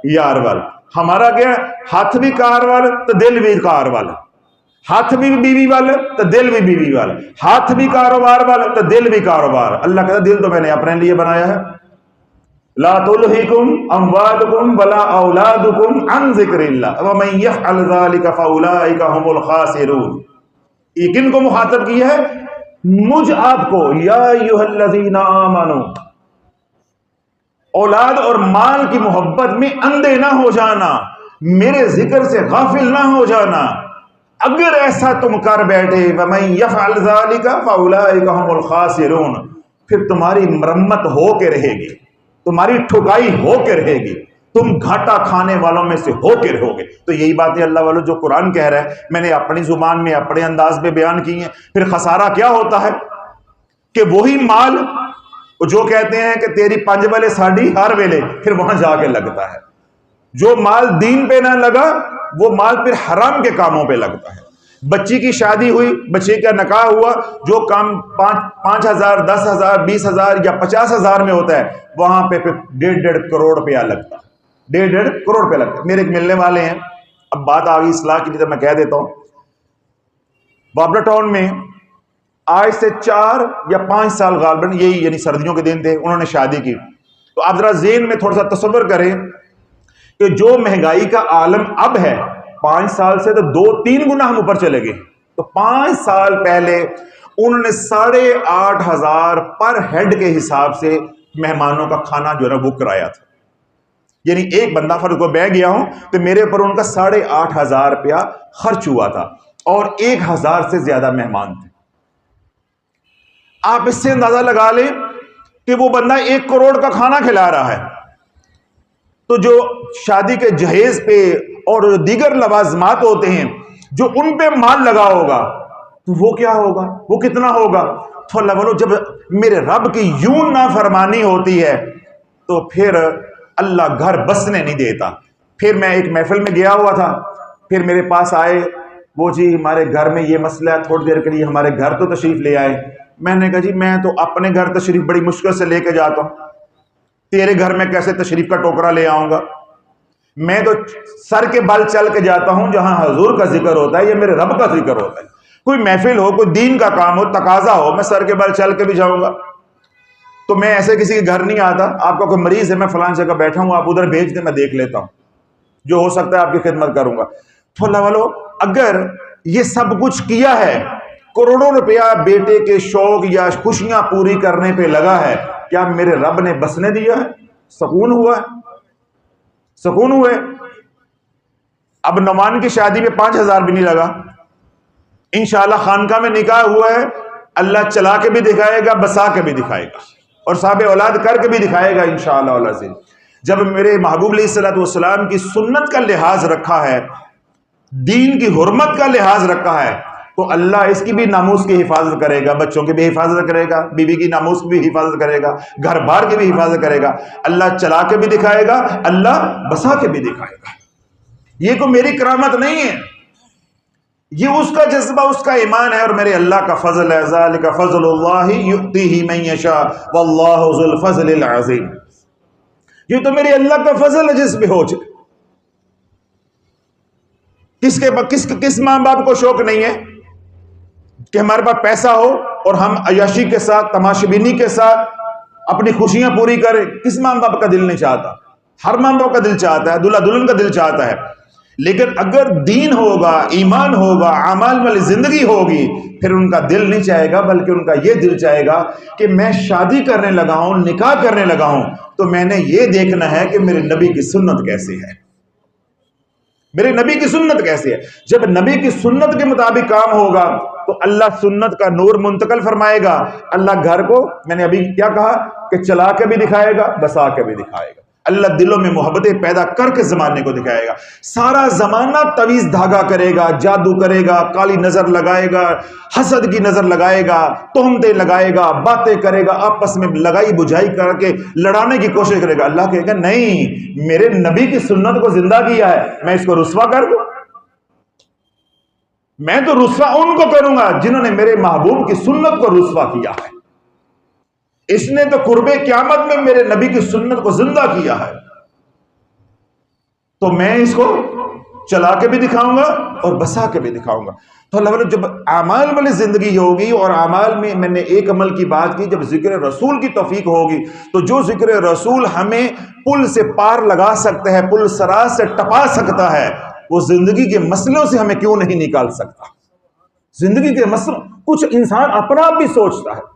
یار وال۔ ہمارا کیا ہے؟ ہاتھ بھی کار وال تو دل بھی کار وال، ہاتھ بھی بیوی وال تو دل بھی بیوی وال، ہاتھ بھی کاروبار وال تو دل بھی کاروبار۔ اللہ کہتا ہے دل تو میں نے اپنے لیے بنایا ہے۔ لا تلہکم اموالکم ولا اولادکم عن ذکر اللہ ومن یفعل ذلک فاولئک هم الخاسرون۔ یہ کن کو مخاطب کی ہے؟ مجھ آپ کو، یا ایھا الذین آمنوا، اولاد اور مال کی محبت میں اندھے نہ ہو جانا، میرے ذکر سے غافل نہ ہو جانا۔ اگر ایسا تم کر بیٹھے، وَمَن يَفْعَلْ ذَلِكَ فَأُولَٰئِكَ هُمُ الْخَاسِرُونَ، پھر تمہاری مرمت ہو کے رہے گی، تمہاری ٹھکائی ہو کے رہے گی، تم گھاٹا کھانے والوں میں سے ہو کے رہو گے۔ تو یہی باتیں اللہ والوں جو قرآن کہہ رہا ہے، میں نے اپنی زبان میں اپنے انداز میں بیان کی ہیں۔ پھر خسارہ کیا ہوتا ہے کہ وہی مال جو کہتے ہیں کہ تیری 5 والے ساڑھی ہر ویلے، پھر وہاں جا کے لگتا ہے۔ جو مال دین پہ نہ لگا، وہ مال پھر حرام کے کاموں پہ لگتا ہے۔ بچی کی شادی ہوئی، بچے کا نکاح ہوا، جو کام 5,000 10,000 20,000 یا 50,000 میں ہوتا ہے، وہاں پہ پھر 1.5 کروڑ روپیہ لگتا ہے، 1.5 کروڑ روپیہ لگتا ہے۔ میرے ایک ملنے والے ہیں، اب بات آ گئی اصلاح کی، تو میں کہہ دیتا ہوں، بابلا ٹاؤن میں آج سے 4 یا 5 سال غالباً، یہی یعنی سردیوں کے دن تھے، انہوں نے شادی کی۔ تو آپ ذرا ذہن میں تھوڑا سا تصور کریں کہ جو مہنگائی کا عالم اب ہے، 5 سال سے تو 2-3 گنا ہم اوپر چلے گئے۔ تو 5 سال پہلے انہوں نے 8,500 پر ہیڈ کے حساب سے مہمانوں کا کھانا جو ہے نا بک کرایا تھا۔ یعنی ایک بندہ فرض کو میں گیا ہوں تو میرے اوپر ان کا 8,500 روپیہ خرچ ہوا تھا، اور 1,000 سے زیادہ مہمان تھے۔ آپ اس سے اندازہ لگا لیں کہ وہ بندہ 1 کروڑ کا کھانا کھلا رہا ہے، تو جو شادی کے جہیز پہ اور جو دیگر لوازمات ہوتے ہیں، جو ان پہ مال لگا ہوگا، تو وہ کیا ہوگا، وہ کتنا ہوگا۔ تو اللہ والو، جب میرے رب کی یوں نافرمانی ہوتی ہے تو پھر اللہ گھر بسنے نہیں دیتا۔ پھر میں ایک محفل میں گیا ہوا تھا، پھر میرے پاس آئے، وہ جی ہمارے گھر میں یہ مسئلہ ہے، تھوڑی دیر کے لیے ہمارے گھر تو تشریف لے آئے۔ میں نے کہا جی میں تو اپنے گھر تشریف بڑی مشکل سے لے کے جاتا ہوں، تیرے گھر میں کیسے تشریف کا ٹوکرا لے آؤں گا؟ میں تو سر کے بل چل کے جاتا ہوں، جہاں حضور کا ذکر ہوتا ہے یا میرے رب کا ذکر ہوتا ہے، کوئی محفل ہو، کوئی دین کا کام ہو، تقاضا ہو، میں سر کے بل چل کے بھی جاؤں گا۔ تو میں ایسے کسی کے گھر نہیں آتا، آپ کا کوئی مریض ہے، میں فلان جگہ بیٹھا ہوں، آپ ادھر بھیج دیں، میں دیکھ لیتا ہوں، جو ہو سکتا ہے آپ کی خدمت کروں گا۔ تو اللہ والو، اگر یہ سب کچھ کیا ہے، کروڑوں روپیہ بیٹے کے شوق یا خوشیاں پوری کرنے پہ لگا ہے، کیا میرے رب نے بسنے دیا ہے؟ سکون ہوا ہے؟ سکون ہوئے؟ اب نعمان کی شادی میں 5,000 بھی نہیں لگا، انشاءاللہ خانقاہ میں نکاح ہوا ہے، اللہ چلا کے بھی دکھائے گا، بسا کے بھی دکھائے گا، اور صاحب اولاد کر کے بھی دکھائے گا انشاءاللہ العزیز۔ جب میرے محبوب علیہ الصلوۃ والسلام کی سنت کا لحاظ رکھا ہے، دین کی حرمت کا لحاظ رکھا ہے، تو اللہ اس کی بھی ناموس کی حفاظت کرے گا، بچوں کی بھی حفاظت کرے گا، بیوی کی ناموس کی بھی حفاظت کرے گا، گھر بار کی بھی حفاظت کرے گا۔ اللہ چلا کے بھی دکھائے گا، اللہ بسا کے بھی دکھائے گا۔ یہ کوئی میری کرامت نہیں ہے، یہ اس کا جذبہ، اس کا ایمان ہے، اور میرے اللہ کا فضل ہے۔ ذالک فضل اللہ یؤتیہ من یشاء واللہ ذو الفضل العظیم۔ یہ تو میرے اللہ کا فضل ہے جس پہ ہو جائے۔ کس ماں باپ کو شوق نہیں ہے کہ ہمارے پاس پیسہ ہو اور ہم عیاشی کے ساتھ، تماشا بینی کے ساتھ اپنی خوشیاں پوری کریں؟ کس ماں باپ کا دل نہیں چاہتا؟ ہر ماں باپ کا دل چاہتا ہے، دلہا دلہن کا دل چاہتا ہے، لیکن اگر دین ہوگا، ایمان ہوگا، اعمال والی زندگی ہوگی، پھر ان کا دل نہیں چاہے گا، بلکہ ان کا یہ دل چاہے گا کہ میں شادی کرنے لگا ہوں، نکاح کرنے لگا ہوں، تو میں نے یہ دیکھنا ہے کہ میرے نبی کی سنت کیسی ہے، میرے نبی کی سنت کیسی ہے۔ جب نبی کی سنت کے مطابق کام ہوگا تو اللہ سنت کا نور منتقل فرمائے گا۔ اللہ گھر کو، میں نے ابھی کیا کہا کہ چلا کے بھی دکھائے گا، بسا کے بھی دکھائے گا۔ اللہ دلوں میں محبتیں پیدا کر کے زمانے کو دکھائے گا۔ سارا زمانہ تویز دھاگا کرے گا، جادو کرے گا، کالی نظر لگائے گا، حسد کی نظر لگائے گا، تہمتیں لگائے گا، باتیں کرے گا، آپس میں لگائی بجھائی کر کے لڑانے کی کوشش کرے گا۔ اللہ کہے گا نہیں، میرے نبی کی سنت کو زندہ کیا ہے، میں اس کو رسوا کر دوں؟ میں تو رسوا ان کو کروں گا جنہوں نے میرے محبوب کی سنت کو رسوا کیا ہے۔ اس نے تو قرب قیامت میں میرے نبی کی سنت کو زندہ کیا ہے، تو میں اس کو چلا کے بھی دکھاؤں گا اور بسا کے بھی دکھاؤں گا۔ تو اللہ تعالیٰ جب اعمال والی زندگی ہوگی، اور اعمال میں نے ایک عمل کی بات کی، جب ذکر رسول کی توفیق ہوگی، تو جو ذکر رسول ہمیں پل سے پار لگا سکتا ہے، پل سراج سے ٹپا سکتا ہے، وہ زندگی کے مسئلوں سے ہمیں کیوں نہیں نکال سکتا؟ زندگی کے مسئلوں، کچھ انسان اپنا آپ بھی سوچتا ہے،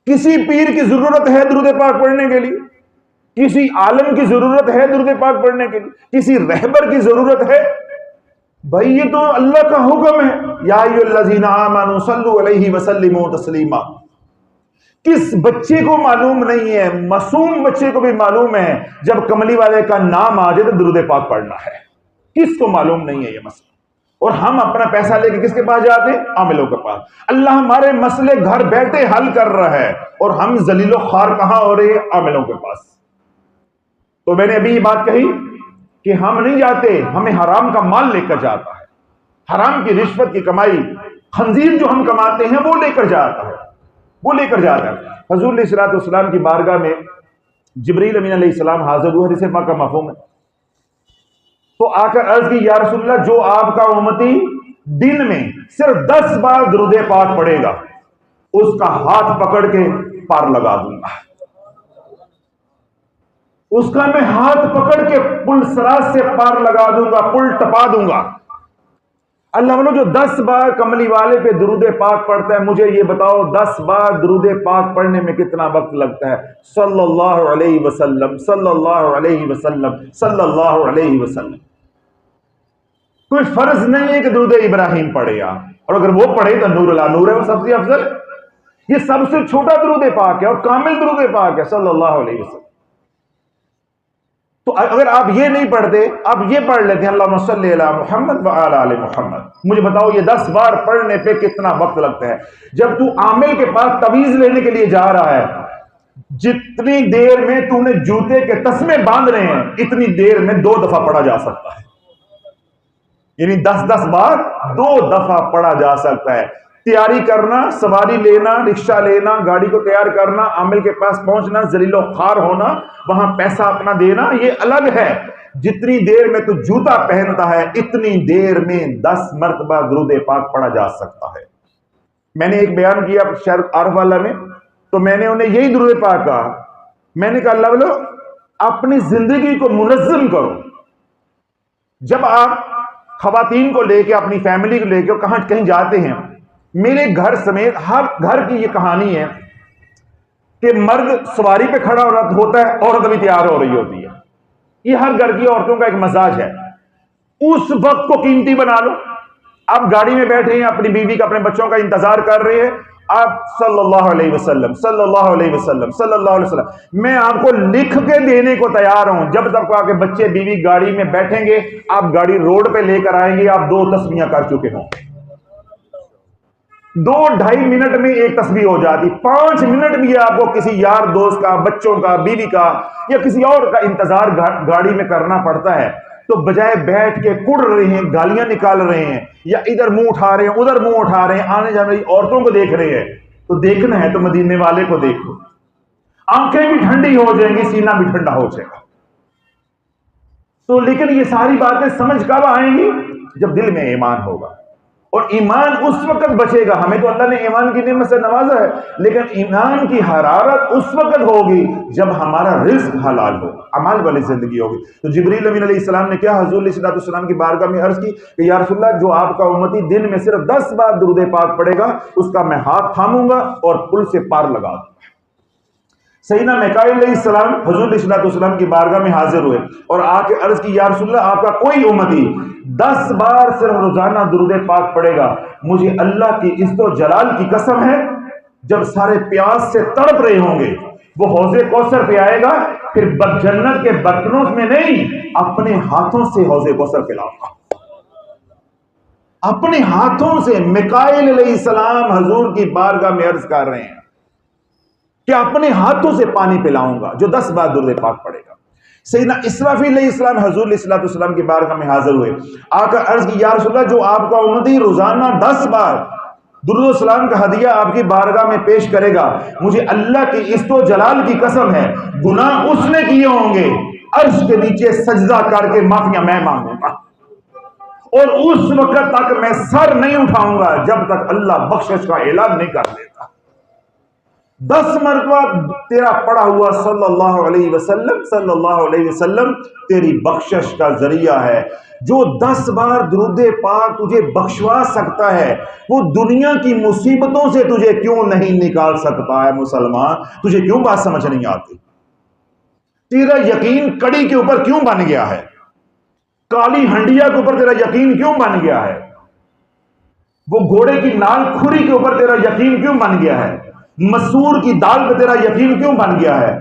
کسی پیر کی ضرورت ہے درود پاک پڑھنے کے لیے، کسی عالم کی ضرورت ہے درود پاک پڑھنے کے لیے، کسی رہبر کی ضرورت ہے؟ بھائی یہ تو اللہ کا حکم ہے، یا ایھا الذین آمنوا صلوا علیہ وسلموا تسلیما۔ کس بچے کو معلوم نہیں ہے، معصوم بچے کو بھی معلوم ہے، جب کملی والے کا نام آ جائے تو درود پاک پڑھنا ہے۔ کس کو معلوم نہیں ہے یہ مسئلہ؟ اور ہم اپنا پیسہ لے کے کس کے پاس جاتے ہیں؟ عاملوں کے پاس۔ اللہ ہمارے مسئلے گھر بیٹھے حل کر رہا ہے، اور ہم ذلیل و خوار کہاں ہو رہے ہیں؟ عاملوں کے پاس۔ تو میں نے ابھی یہ بات کہی کہ ہم نہیں جاتے، ہمیں حرام کا مال لے کر جاتا ہے، حرام کی رشوت کی کمائی، خنزیر جو ہم کماتے ہیں وہ لے کر جاتا ہے، وہ لے کر جاتا ہے۔ حضور علیہ الصلوۃ والسلام کی بارگاہ میں جبریل امین علیہ السلام حاضر ہوئے، حدیث پاک کا مفہوم ہے، تو آ کر عرض کی یا رسول اللہ، جو آپ کا امتی دن میں صرف 10 بار درود پاک پڑھے گا، اس کا ہاتھ پکڑ کے پار لگا دوں گا، اس کا میں ہاتھ پکڑ کے پل سراج سے پار لگا دوں گا، پل ٹپا دوں گا۔ اللہ والوں جو 10 بار کملی والے پہ درود پاک پڑھتا ہے، مجھے یہ بتاؤ 10 بار درود پاک پڑھنے میں کتنا وقت لگتا ہے؟ صلی اللہ علیہ وسلم، صلی اللہ علیہ وسلم، صلی اللہ علیہ وسلم۔ کوئی فرض نہیں ہے کہ درود ابراہیم پڑھے آپ، اور اگر وہ پڑھے تو نور اللہ نور ہے، وہ سب سے افضل ہے۔ یہ سب سے چھوٹا درود پاک ہے اور کامل درود پاک ہے، صلی اللہ علیہ وسلم۔ تو اگر آپ یہ نہیں پڑھتے، آپ یہ پڑھ لیتے ہیں اللہم صلی علی محمد وعلی آل محمد، مجھے بتاؤ یہ 10 بار پڑھنے پہ کتنا وقت لگتا ہے؟ جب تو عامل کے پاس تویز لینے کے لیے جا رہا ہے، جتنی دیر میں تو نے جوتے کے تسمے باندھ رہے ہیں، اتنی دیر میں 2 دفعہ پڑھا جا سکتا ہے، یعنی 10 بار 2 دفعہ پڑھا جا سکتا ہے۔ تیاری کرنا، سواری لینا، رکشہ لینا، گاڑی کو تیار کرنا، عامل کے پاس پہنچنا، ذلیل و خوار ہونا، وہاں پیسہ اپنا دینا، یہ الگ ہے۔ جتنی دیر میں تو جوتا پہنتا ہے، اتنی دیر میں 10 مرتبہ درود پاک پڑھا جا سکتا ہے۔ میں نے ایک بیان کیا شہر عارف والا میں، تو میں نے انہیں یہی درود پاک کہا، میں نے کہا اللہ والو اپنی زندگی کو منظم کرو۔ جب آپ خواتین کو لے کے، اپنی فیملی کو لے کے کہیں جاتے ہیں، میرے گھر سمیت ہر گھر کی یہ کہانی ہے کہ مرد سواری پہ کھڑا ہوتا ہے، عورت ابھی تیار ہو رہی ہوتی ہے، یہ ہر گھر کی عورتوں کا ایک مزاج ہے۔ اس وقت کو قیمتی بنا لو۔ آپ گاڑی میں بیٹھے ہیں، اپنی بیوی کا، اپنے بچوں کا انتظار کر رہے ہیں، آپ صلی اللہ علیہ وسلم، صلی اللہ علیہ وسلم، صلی اللہ علیہ وسلم، میں آپ کو لکھ کے دینے کو تیار ہوں، جب تک آپ کے بچے بیوی گاڑی میں بیٹھیں گے، آپ گاڑی روڈ پہ لے کر آئیں گے، آپ 2 تسبیحاں کر چکے ہوں۔ 2-2.5 منٹ میں ایک تسبیح ہو جاتی، 5 منٹ بھی آپ کو کسی یار دوست کا، بچوں کا، بیوی کا یا کسی اور کا انتظار گاڑی میں کرنا پڑتا ہے، تو بجائے بیٹھ کے کڑ رہے ہیں، گالیاں نکال رہے ہیں، یا ادھر منہ اٹھا رہے ہیں، ادھر منہ اٹھا رہے ہیں، آنے جانے والی عورتوں کو دیکھ رہے ہیں، تو دیکھنا ہے تو مدینے والے کو دیکھو، آنکھیں بھی ٹھنڈی ہو جائیں گی، سینہ بھی ٹھنڈا ہو جائے گا۔ تو لیکن یہ ساری باتیں سمجھ کب آئیں گی؟ جب دل میں ایمان ہوگا۔ اور ایمان اس وقت بچے گا. ہمیں تو اللہ نے ایمان کی نعمت سے نوازا ہے، لیکن ایمان کی حرارت اس وقت ہوگی جب ہمارا رزق حلال ہو، عمل والی زندگی ہوگی. تو جبریل امین علیہ السلام نے کیا حضور علیہ السلام کی بارگاہ میں عرض کی کہ یا رسول اللہ، جو آپ کا امتی دن میں صرف 10 بار درود پاک پڑھے گا، اس کا میں ہاتھ تھاموں گا اور پل سے پار لگا دوں گا. سیدنا میکائیل علیہ السلام حضور علیہ السلام کی بارگاہ میں حاضر ہوئے اور آ کے عرض کی یا رسول اللہ، آپ کا کوئی امتی 10 بار صرف روزانہ درود پاک پڑھے گا، مجھے اللہ کی عزت و جلال کی قسم ہے، جب سارے پیاس سے تڑپ رہے ہوں گے وہ حوض کوثر پہ آئے گا، پھر جنت کے برتنوں میں نہیں، اپنے ہاتھوں سے حوض کوثر پلاؤں گا. اپنے ہاتھوں سے میکائیل علیہ السلام حضور کی بارگاہ میں عرض کر رہے ہیں کہ اپنے ہاتھوں سے پانی پلاؤں گا جو 10 بار درود پاک پڑے گا. سیدنا اسرافیل علیہ السلام حضور علیہ السلام کی بارگاہ میں حاضر ہوئے، آ کر عرض کی یا رسول اللہ، جو آپ کا امتی روزانہ 10 بار درود و سلام کا ہدیہ آپ کی بارگاہ میں پیش کرے گا، مجھے اللہ کی عزت و جلال کی قسم ہے، گناہ اس نے کیے ہوں گے، عرش کے نیچے سجدہ کر کے معافیاں میں مانگوں گا، اور اس وقت تک میں سر نہیں اٹھاؤں گا جب تک اللہ بخشش کا اعلان نہیں کر دیتا. 10 مرتبہ تیرا پڑھا ہوا صلی اللہ علیہ وسلم تیری بخشش کا ذریعہ ہے. جو 10 بار درود پاک تجھے بخشوا سکتا ہے، وہ دنیا کی مصیبتوں سے تجھے کیوں نہیں نکال سکتا ہے؟ مسلمان، تجھے کیوں بات سمجھ نہیں آتی؟ تیرا یقین کڑی کے اوپر کیوں بن گیا ہے؟ کالی ہنڈیا کے اوپر تیرا یقین کیوں بن گیا ہے؟ وہ گھوڑے کی نال کھری کے اوپر تیرا یقین کیوں بن گیا ہے؟ مسور کی دال پہ تیرا یقین کیوں بن گیا ہے؟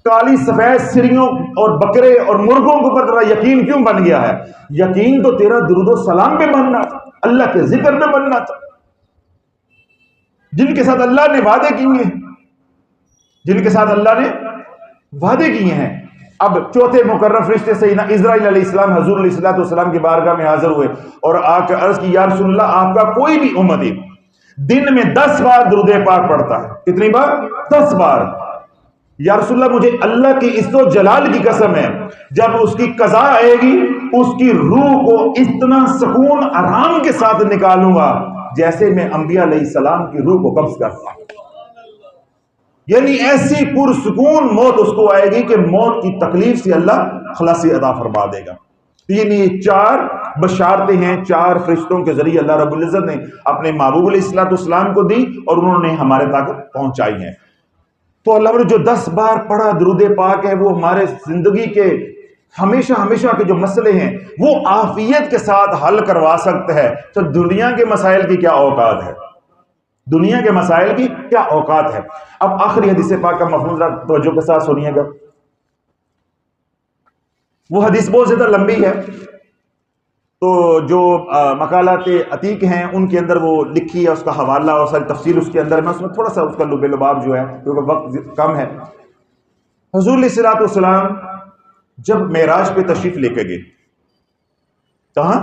کالی سفید سریوں اور بکرے اور مرغوں کے اوپر تیرا یقین کیوں بن گیا ہے؟ یقین تو تیرا درود و سلام پہ بننا تھا، اللہ کے ذکر پہ بننا تھا، جن کے ساتھ اللہ نے وعدے کیے ہیں، جن کے ساتھ اللہ نے وعدے کیے ہیں. اب چوتھے مقرر فرشتے سیدنا اسرائیل علیہ السلام حضور علیہ السلام کی بارگاہ میں حاضر ہوئے اور آ کے عرض کی یا رسول اللہ، آپ کا کوئی بھی امتی دن میں 10 بار درود پاک پڑھتا ہے. کتنی بار؟ 10 بار. یا رسول اللہ، مجھے اللہ کی عزت و جلال کی قسم ہے، جب اس کی قضا آئے گی اس کی روح کو اتنا سکون آرام کے ساتھ نکالوں گا جیسے میں انبیاء علیہ السلام کی روح کو قبض کرتا ہوں. یعنی ایسی پرسکون موت اس کو آئے گی کہ موت کی تکلیف سے اللہ خلاصی عطا فرما دے گا. یعنی یہ 4 بشارتیں ہیں 4 فرشتوں کے ذریعے اللہ رب العزت نے اپنے محبوب علیہ السلام کو دی اور انہوں نے ہمارے تک پہنچائی ہیں. تو اللہ جو 10 بار پڑھا درود پاک ہے، وہ ہمارے زندگی کے ہمیشہ کے جو مسئلے ہیں وہ عافیت کے ساتھ حل کروا سکتا ہے. تو دنیا کے مسائل کی کیا اوقات ہے؟ دنیا کے مسائل کی کیا اوقات ہے؟ اب آخری حدیث پاک کا مفہوم ذرا توجہ کے ساتھ سنیے گا. وہ حدیث بہت زیادہ لمبی ہے، تو جو مقالات عتیق ہیں ان کے اندر وہ لکھی ہے، اس کا حوالہ اور ساری تفصیل اس کے اندر، میں اس میں تھوڑا سا اس کا لب لباب جو ہے کیونکہ وقت کم ہے. حضور علیہ السلام جب معراج پہ تشریف لے کے گئے، کہاں؟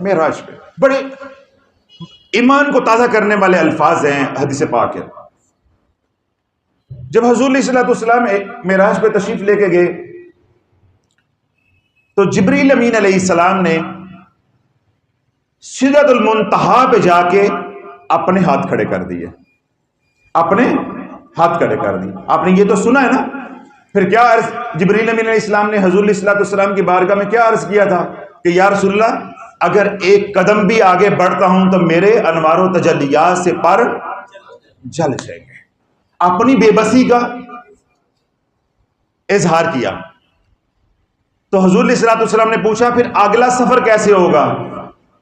معراج پہ. بڑے ایمان کو تازہ کرنے والے الفاظ ہیں، حدیث پاک ہے. جب حضور علیہ السلام معراج پہ تشریف لے کے گئے تو جبریل امین علیہ السلام نے سدرۃ المنتہا پہ جا کے اپنے ہاتھ کھڑے کر دیے. اپنے ہاتھ کھڑے کر دیے. آپ نے یہ تو سنا ہے نا. پھر کیا عرض جبریل امین علیہ السلام نے حضور علیہ السلام کی بارگاہ میں کیا عرض کیا تھا کہ یا رسول اللہ، اگر ایک قدم بھی آگے بڑھتا ہوں تو میرے انوار و تجلیات سے پر جل جائیں گے. اپنی بے بسی کا اظہار کیا. تو حضور علیہ السلام نے پوچھا پھر اگلا سفر کیسے ہوگا؟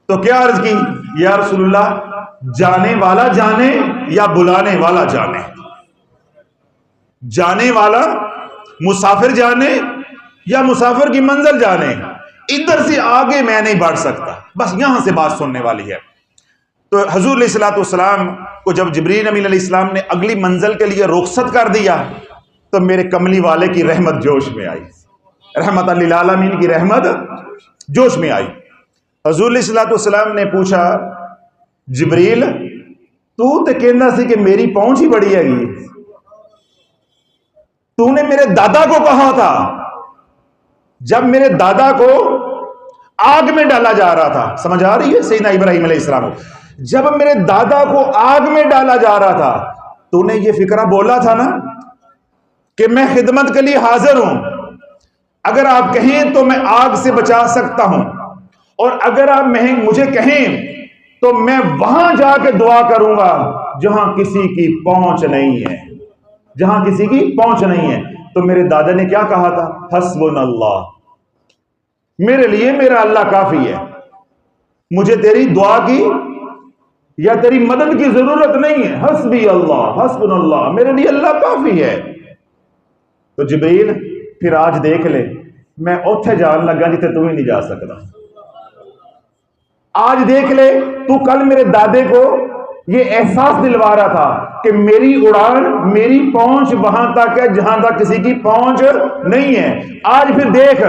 تو کیا عرض کی؟ یا رسول اللہ، جانے والا جانے یا بلانے والا جانے. جانے والا مسافر جانے یا مسافر کی منزل جانے، ادھر سے آگے میں نہیں بڑھ سکتا، بس یہاں سے بات سننے والی ہے. تو حضور علیہ السلام کو جب جبریل امین علیہ السلام نے اگلی منزل کے لیے رخصت کر دیا تو میرے کملی والے کی رحمت جوش میں آئی، رحمت للعالمین کی رحمت جوش میں آئی. حضور علیہ السلام نے پوچھا جبریل، تو کہنا سی کہ میری پہنچ ہی بڑی ہے گی، تو نے میرے دادا کو کہا تھا جب میرے دادا کو آگ میں ڈالا جا رہا تھا. سمجھ آ رہی ہے سیدنا ابراہیم علیہ السلام کو؟ جب میرے دادا کو آگ میں ڈالا جا رہا تھا تو نے یہ فکرہ بولا تھا نا کہ میں خدمت کے لیے حاضر ہوں، اگر آپ کہیں تو میں آگ سے بچا سکتا ہوں، اور اگر آپ مجھے کہیں تو میں وہاں جا کے دعا کروں گا جہاں کسی کی پہنچ نہیں ہے، جہاں کسی کی پہنچ نہیں ہے. تو میرے دادا نے کیا کہا تھا؟ حسبنا اللہ، میرے لیے میرا اللہ کافی ہے، مجھے تیری دعا کی یا تیری مدد کی ضرورت نہیں ہے. حسبی اللہ حسبنا اللہ، میرے لیے اللہ کافی ہے. تو جبریل پھر آج دیکھ لے، میں اوتھے جان لگا جتے تو ہی نہیں جا سکتا. آج دیکھ لے، تو کل میرے دادے کو یہ احساس دلوا رہا تھا کہ میری اڑان، میری پہنچ وہاں تک ہے جہاں تک کسی کی پہنچ نہیں ہے. آج پھر دیکھ،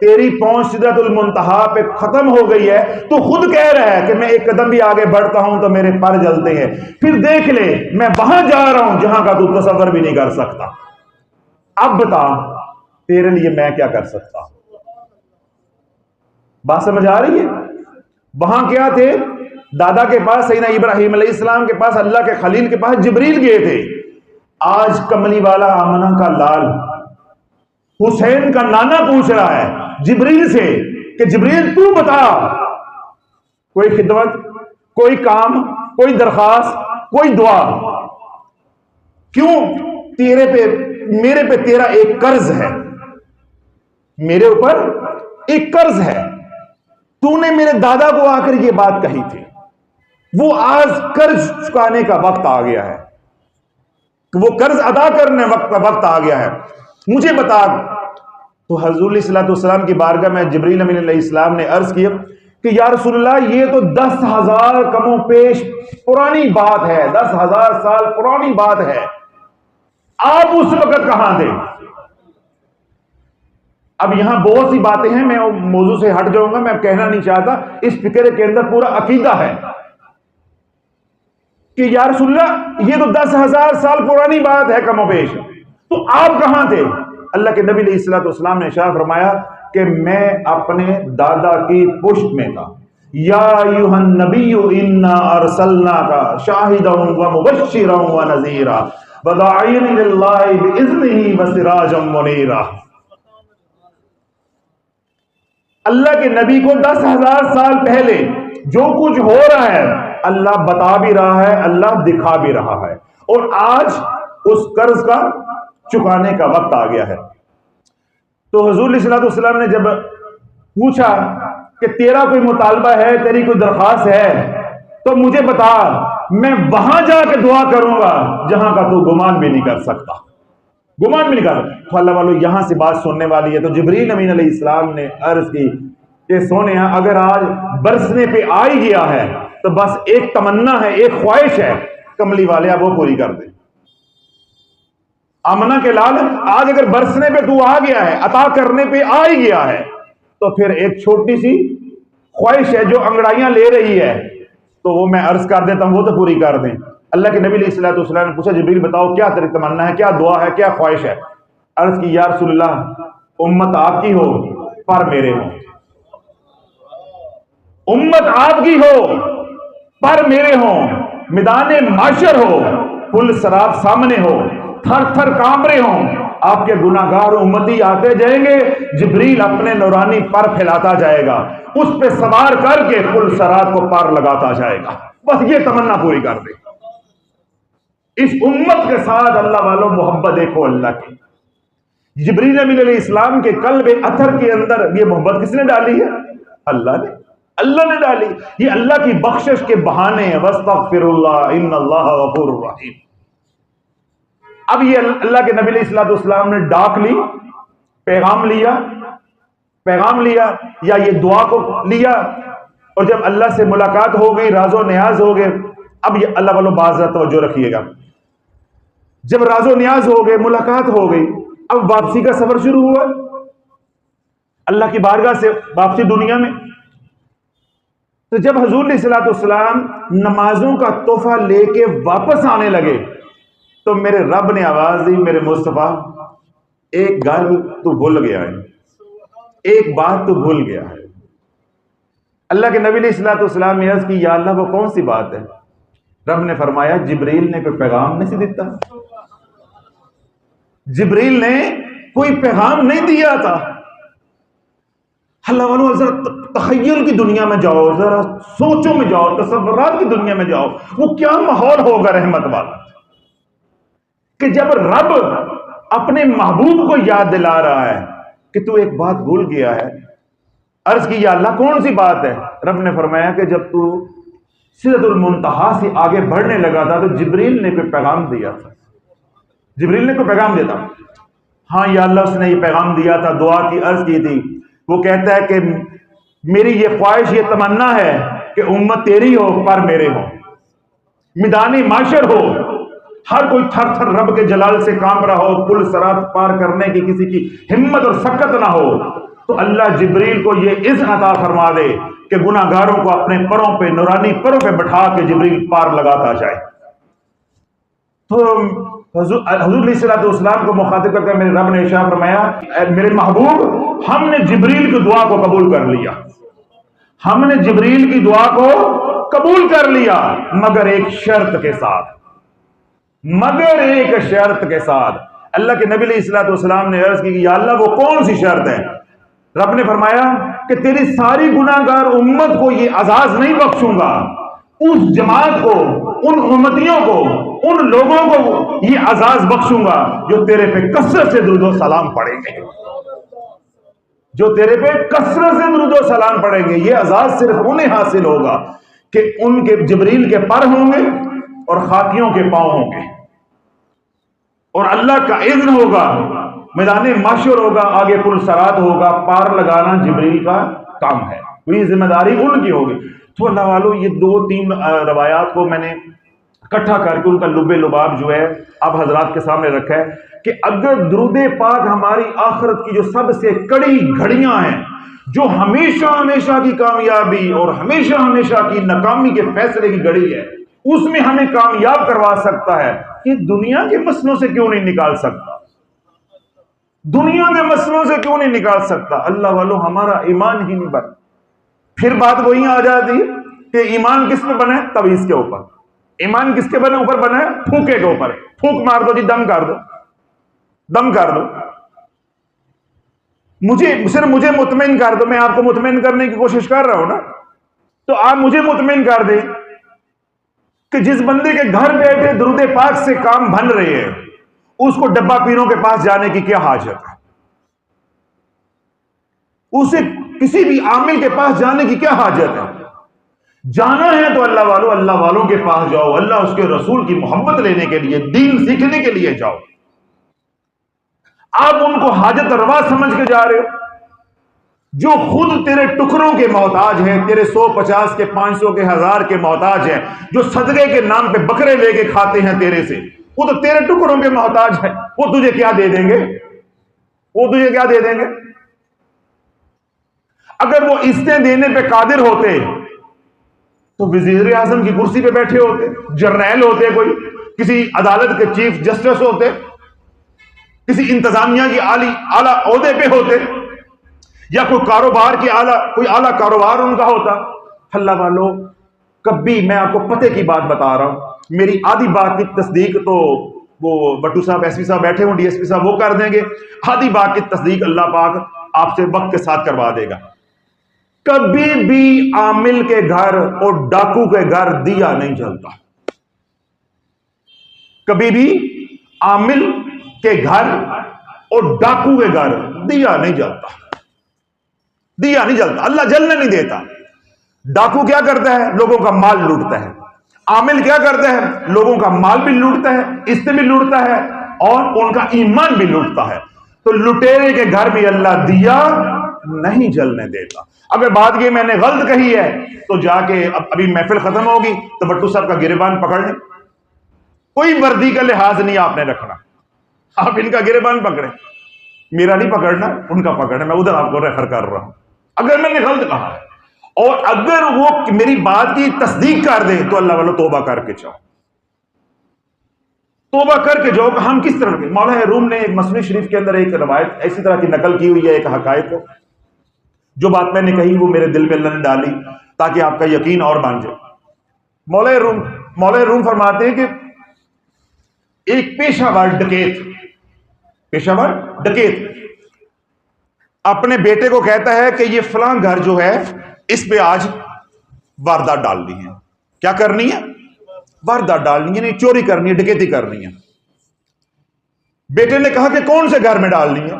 تیری پہنچ سدرۃ المنتہا پہ ختم ہو گئی ہے، تو خود کہہ رہا ہے کہ میں ایک قدم بھی آگے بڑھتا ہوں تو میرے پر جلتے ہیں. پھر دیکھ لے، میں وہاں جا رہا ہوں جہاں کا تو تصور بھی نہیں کر سکتا. اب بتا تیرے لیے میں کیا کر سکتا ہوں؟ بات سمجھ آ رہی ہے؟ وہاں کیا تھے؟ دادا کے پاس، سیدنا ابراہیم علیہ السلام کے پاس، اللہ کے خلیل کے پاس جبریل گئے تھے. آج کملی والا آمنہ کا لال، حسین کا نانا پوچھ رہا ہے جبریل سے کہ جبریل تو بتا، کوئی خدمت، کوئی کام، کوئی درخواست، کوئی دعا، کیوں تیرے پہ، میرے پہ تیرا ایک قرض ہے، میرے اوپر ایک قرض ہے. تو نے میرے دادا کو آ کر یہ بات کہی تھی، وہ آج قرض چکانے کا وقت آ گیا ہے، وہ قرض ادا کرنے کا وقت آ گیا ہے، مجھے بتا. تو حضور علیہ الصلوۃ والسلام کی بارگاہ میں جبریل امین علیہ السلام نے عرض کیا کہ یا رسول اللہ، یہ تو 10,000 کم و پیش پرانی بات ہے، 10,000 سال پرانی بات ہے، آپ اس وقت کہاں تھے؟ اب یہاں بہت سی باتیں ہیں، میں موضوع سے ہٹ جاؤں گا، میں کہنا نہیں چاہتا. اس فکر کے اندر پورا عقیدہ ہے کہ یا رسول اللہ یہ تو 10,000 سال پرانی بات ہے کم و بیش، تو آپ کہاں تھے؟ اللہ کے نبی علیہ الصلوۃ والسلام نے ارشاد فرمایا کہ میں اپنے دادا کی پشت میں تھا. یا ایھا النبی انا ارسلناک شاہدا ومبشرا ونذیرا وداعیا الی اللہ باذنہ وسراجا منیرا. اللہ کے نبی کو 10,000 سال پہلے جو کچھ ہو رہا ہے اللہ بتا بھی رہا ہے، اللہ دکھا بھی رہا ہے، اور آج اس قرض کا چکانے کا وقت آ گیا ہے. تو حضور علیہ الصلوۃ والسلام نے جب پوچھا کہ تیرا کوئی مطالبہ ہے، تیری کوئی درخواست ہے، تو مجھے بتا، میں وہاں جا کے دعا کروں گا جہاں کا تو گمان بھی نہیں کر سکتا، گمان بھی نہیں کر. تو اللہ والو یہاں سے بات سننے والی ہے. تو جبریل امین علیہ السلام نے عرض کی کہ سونے اگر آج برسنے پہ آ ہی گیا ہے تو بس ایک تمنا ہے، ایک خواہش ہے، کملی والے آپ وہ پوری کر دیں. آمنہ کے لال، آج اگر برسنے پہ تو آ گیا ہے، عطا کرنے پہ آ ہی گیا ہے، تو پھر ایک چھوٹی سی خواہش ہے جو انگڑائیاں لے رہی ہے، تو وہ میں عرض کر دیتا ہوں، وہ تو پوری کر دیں. اللہ کے نبی علیہ الصلوۃ والسلام نے پوچھا جبریل بتاؤ کیا تیری تمنا ہے، کیا دعا ہے، کیا خواہش ہے؟ عرض کی یا رسول اللہ، امت آپ کی ہو پر میرے ہو، امت آپ کی ہو پر میرے ہوں، میدان معاشر ہو، پل صراط سامنے ہو، تھر تھر کانپ رہے ہوں، آپ کے گناہگار امتی آتے جائیں گے، جبریل اپنے نورانی پر پھیلاتا جائے گا، اس پہ سوار کر کے پل صراط کو پار لگاتا جائے گا. بس یہ تمنا پوری کر دے. اس امت کے ساتھ اللہ والوں محبت دیکھو اللہ کی. جبریل امین علیہ السلام کے قلب اطہر کے اندر یہ محبت کس نے ڈالی ہے؟ اللہ نے، اللہ نے ڈالی. یہ اللہ کی بخشش کے بہانے ہیں. واستغفر اللہ ان اللہ غفور الرحیم. اب یہ اللہ کے نبی علیہ الصلوۃ والسلام نے ڈاک لی، پیغام لیا یا یہ دعا کو لیا، اور جب اللہ سے ملاقات ہو گئی، راز و نیاز ہو گئے. اب یہ اللہ والوں باز توجہ رکھیے گا، جب راز و نیاز ہو گئے، ملاقات ہو گئی، اب واپسی کا سفر شروع ہوا اللہ کی بارگاہ سے، واپسی دنیا میں. تو جب حضور علیہ الصلوۃ والسلام نمازوں کا تحفہ لے کے واپس آنے لگے تو میرے رب نے آواز دی، میرے مصطفیٰ ایک گل تو بھول گیا ہے، ایک بات تو بھول گیا ہے. اللہ کے نبی علیہ الصلوۃ والسلام نے عرض کی یا اللہ وہ کون سی بات ہے؟ رب نے فرمایا جبریل نے کوئی پیغام نہیں دیتا، جبریل نے کوئی پیغام نہیں دیا تھا۔ اللہ والو ذرا تخیل کی دنیا میں جاؤ، ذرا سوچوں میں جاؤ، تصورات کی دنیا میں جاؤ، وہ کیا ماحول ہوگا رحمت والا کہ جب رب اپنے محبوب کو یاد دلا رہا ہے کہ تو ایک بات بھول گیا ہے۔ عرض کی یا اللہ کون سی بات ہے؟ رب نے فرمایا کہ جب تو سدرۃ المنتہا سے آگے بڑھنے لگا تھا تو جبریل نے کوئی پیغام دیا تھا، جبریل نے کوئی پیغام دیا تھا۔ ہاں یا اللہ اس نے یہ پیغام دیا تھا، دعا کی عرض کی تھی۔ وہ کہتا ہے کہ میری یہ خواہش، یہ تمنا ہے کہ امت تیری ہو پر میرے ہو، میدانی معاشر ہو، ہر کوئی تھر تھر رب کے جلال سے کانپ رہا ہو، پل صراط پار کرنے کی کسی کی ہمت اور سکت نہ ہو، تو اللہ جبریل کو یہ اذن عطا فرما دے کہ گناہ گاروں کو اپنے پروں پہ، نورانی پروں پہ بٹھا کے جبریل پار لگاتا جائے۔ تو حضور علیہ الصلوۃ والسلام کو مخاطب کر کے میرے رب نے ارشاد فرمایا میرے محبوب ہم نے جبریل کی دعا کو قبول کر لیا، ہم نے جبریل کی دعا کو قبول کر لیا، مگر ایک شرط کے ساتھ، مگر ایک شرط کے ساتھ۔ اللہ کے نبی علیہ الصلوۃ والسلام نے عرض کی کہ یا اللہ وہ کون سی شرط ہے؟ رب نے فرمایا کہ تیری ساری گناہ گار امت کو یہ عزاز نہیں بخشوں گا، اس جماعت کو، ان امتیوں کو، ان لوگوں کو یہ عزاز بخشوں گا جو تیرے پہ کثرت سے درود و سلام پڑھیں گے، جو تیرے پہ کثرت سے درود و سلام پڑھیں گے۔ یہ عزاز صرف انہیں حاصل ہوگا کہ ان کے جبریل کے پر ہوں گے اور خاکیوں کے پاؤں ہوں گے، اور اللہ کا اذن ہوگا، میدان معشر ہوگا، آگے پل صراط ہوگا، پار لگانا جبریل کا کام ہے، وہی ذمہ داری ان کی ہوگی۔ تو اللہ والو یہ دو تین روایات کو میں نے اکٹھا کر کے ان کا لب لباب جو ہے اب حضرات کے سامنے رکھا ہے کہ اگر درود پاک ہماری آخرت کی جو سب سے کڑی گھڑیاں ہیں، جو ہمیشہ ہمیشہ کی کامیابی اور ہمیشہ ہمیشہ کی ناکامی کے فیصلے کی گھڑی ہے، اس میں ہمیں کامیاب کروا سکتا ہے، یہ دنیا کے مسئلوں سے کیوں نہیں نکال سکتا؟ دنیا کے مسئلوں سے کیوں نہیں نکال سکتا؟ اللہ والو ہمارا ایمان ہی نہیں بن۔ پھر بات وہی آ جاتی کہ ایمان کس پہ بنے؟ تویز کے اوپر۔ ایمان کس کے بنے اوپر بنا ہے؟ پھونکے کے اوپر۔ پھونک مار دو جی، دم کر دو، دم کر دو، مجھے مطمئن کر دو۔ میں آپ کو مطمئن کرنے کی کوشش کر رہا ہوں نا، تو آپ مجھے مطمئن کر دیں کہ جس بندے کے گھر بیٹھے درود پاک سے کام بن رہے ہیں، اس کو ڈبہ پیروں کے پاس جانے کی کیا حاجت ہے؟ اسے کسی بھی عامل کے پاس جانے کی کیا حاجت ہے؟ جانا ہے تو اللہ والوں کے پاس جاؤ، اللہ اس کے رسول کی محبت لینے کے لیے، دین سیکھنے کے لیے جاؤ۔ آپ ان کو حاجت روا سمجھ کے جا رہے ہو، جو خود تیرے ٹکڑوں کے محتاج ہیں، تیرے 150 کے 500 کے 1000 کے محتاج ہیں، جو صدقے کے نام پہ بکرے لے کے کھاتے ہیں تیرے سے، وہ تو تیرے ٹکڑوں کے محتاج ہیں، وہ تجھے کیا دے دیں گے؟ وہ تجھے کیا دے دیں گے؟ اگر وہ عزتیں دینے پہ قادر ہوتے تو وزیر اعظم کی کرسی پہ بیٹھے ہوتے، جرنیل ہوتے، کوئی کسی عدالت کے چیف جسٹس ہوتے، کسی انتظامیہ کی اعلیٰ عہدے پہ ہوتے، یا کوئی کاروبار کی کوئی اعلیٰ کاروبار ان کا ہوتا۔ اللہ والو کبھی، میں آپ کو پتے کی بات بتا رہا ہوں، میری آدھی بات کی تصدیق تو وہ بٹو صاحب ایس پی صاحب بیٹھے ہوں، ڈی ایس پی صاحب، وہ کر دیں گے، آدھی بات کی تصدیق اللہ پاک آپ سے وقت کے ساتھ کروا دے گا۔ کبھی بھی عامل کے گھر اور ڈاکو کے گھر دیا نہیں جلتا، کبھی بھی عامل کے گھر اور ڈاکو کے گھر دیا نہیں جلتا، دیا نہیں جلتا، اللہ جلنے نہیں دیتا۔ ڈاکو کیا کرتا ہے؟ لوگوں کا مال لوٹتا ہے۔ عامل کیا کرتا ہے؟ لوگوں کا مال بھی لوٹتا ہے، عزت بھی لوٹتا ہے، اور ان کا ایمان بھی لوٹتا ہے۔ تو لٹیرے کے گھر بھی اللہ دیا نہیں جلنے دیتا۔ اگر بات یہ میں نے غلط کہی ہے تو جا کے ابھی محفل ختم ہوگی تو بٹو صاحب کا گریبان پکڑ لیں، کوئی وردی کا لحاظ نہیں آپ نے رکھنا، آپ ان کا گریبان پکڑیں، میرا نہیں پکڑنا، ان کا پکڑنا، میں ادھر آپ کو ریفر کر رہا ہوں اگر میں نے غلط کہا ہے۔ اور اگر وہ میری بات کی تصدیق کر دیں تو اللہ والو توبہ کر کے جاؤ، توبہ کر کے جاؤ۔ کہ ہم کس طرح کے، مولا روم نے ایک مثنوی شریف کے اندر ایک روایت ایسی طرح کی نقل کی ہوئی ہے، ایک حقائق کو، جو بات میں نے کہی وہ میرے دل میں اللہ نے ڈالی۔ تاکہ آپ کا یقین اور بن جائے۔ مولا روم فرماتے ہیں کہ ایک پیشہ ور ڈکیت اپنے بیٹے کو کہتا ہے کہ یہ فلاں گھر جو ہے اس پہ آج واردات ڈالنی ہے۔ کیا کرنی ہے؟ واردات ڈالنی ہے، نہیں چوری کرنی ہے، ڈکیتی کرنی ہے۔ بیٹے نے کہا کہ کون سے گھر میں ڈالنی ہے؟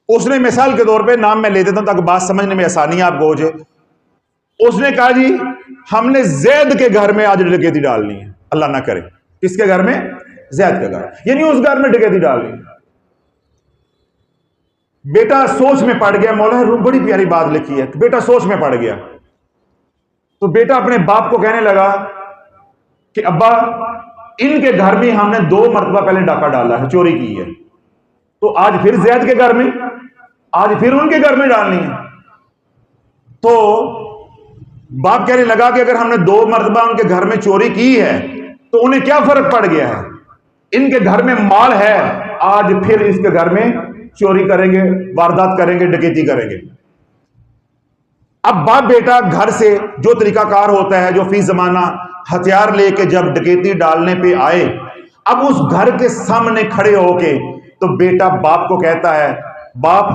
اس نے مثال کے طور پہ نام میں لے دیتا ہوں تاکہ بات سمجھنے میں آسانی آپ کو ہو جائے۔ اس نے کہا جی ہم نے زید کے گھر میں آج ڈکیتی ڈالنی ہے۔ اللہ نہ کرے، کس کے گھر میں؟ زید کے گھر، یعنی اس گھر میں ڈکیتی ڈالنی ہے۔ بیٹا سوچ میں پڑ گیا۔ مولا روم بڑی پیاری بات لکھی ہے، بیٹا سوچ میں پڑ گیا تو بیٹا اپنے باپ کو کہنے لگا کہ ابا ان کے گھر میں ہم نے 2 مرتبہ پہلے ڈاکہ ڈالا ہے، چوری کی ہے، تو آج پھر زید کے گھر میں، آج پھر ان کے گھر میں ڈالنی ہے۔ تو باپ کہنے لگا کہ اگر ہم نے 2 مرتبہ ان کے گھر میں چوری کی ہے تو انہیں کیا فرق پڑ گیا ہے؟ ان کے گھر میں مال ہے، آج پھر اس کے گھر میں چوری کریں گے، واردات کریں گے، ڈکیتی کریں گے۔ اب باپ بیٹا گھر سے جو طریقہ کار ہوتا ہے، جو فی زمانہ ہتھیار لے کے جب ڈکیتی ڈالنے پہ آئے، اب اس گھر کے سامنے کھڑے ہو کے تو بیٹا باپ کو کہتا ہے باپ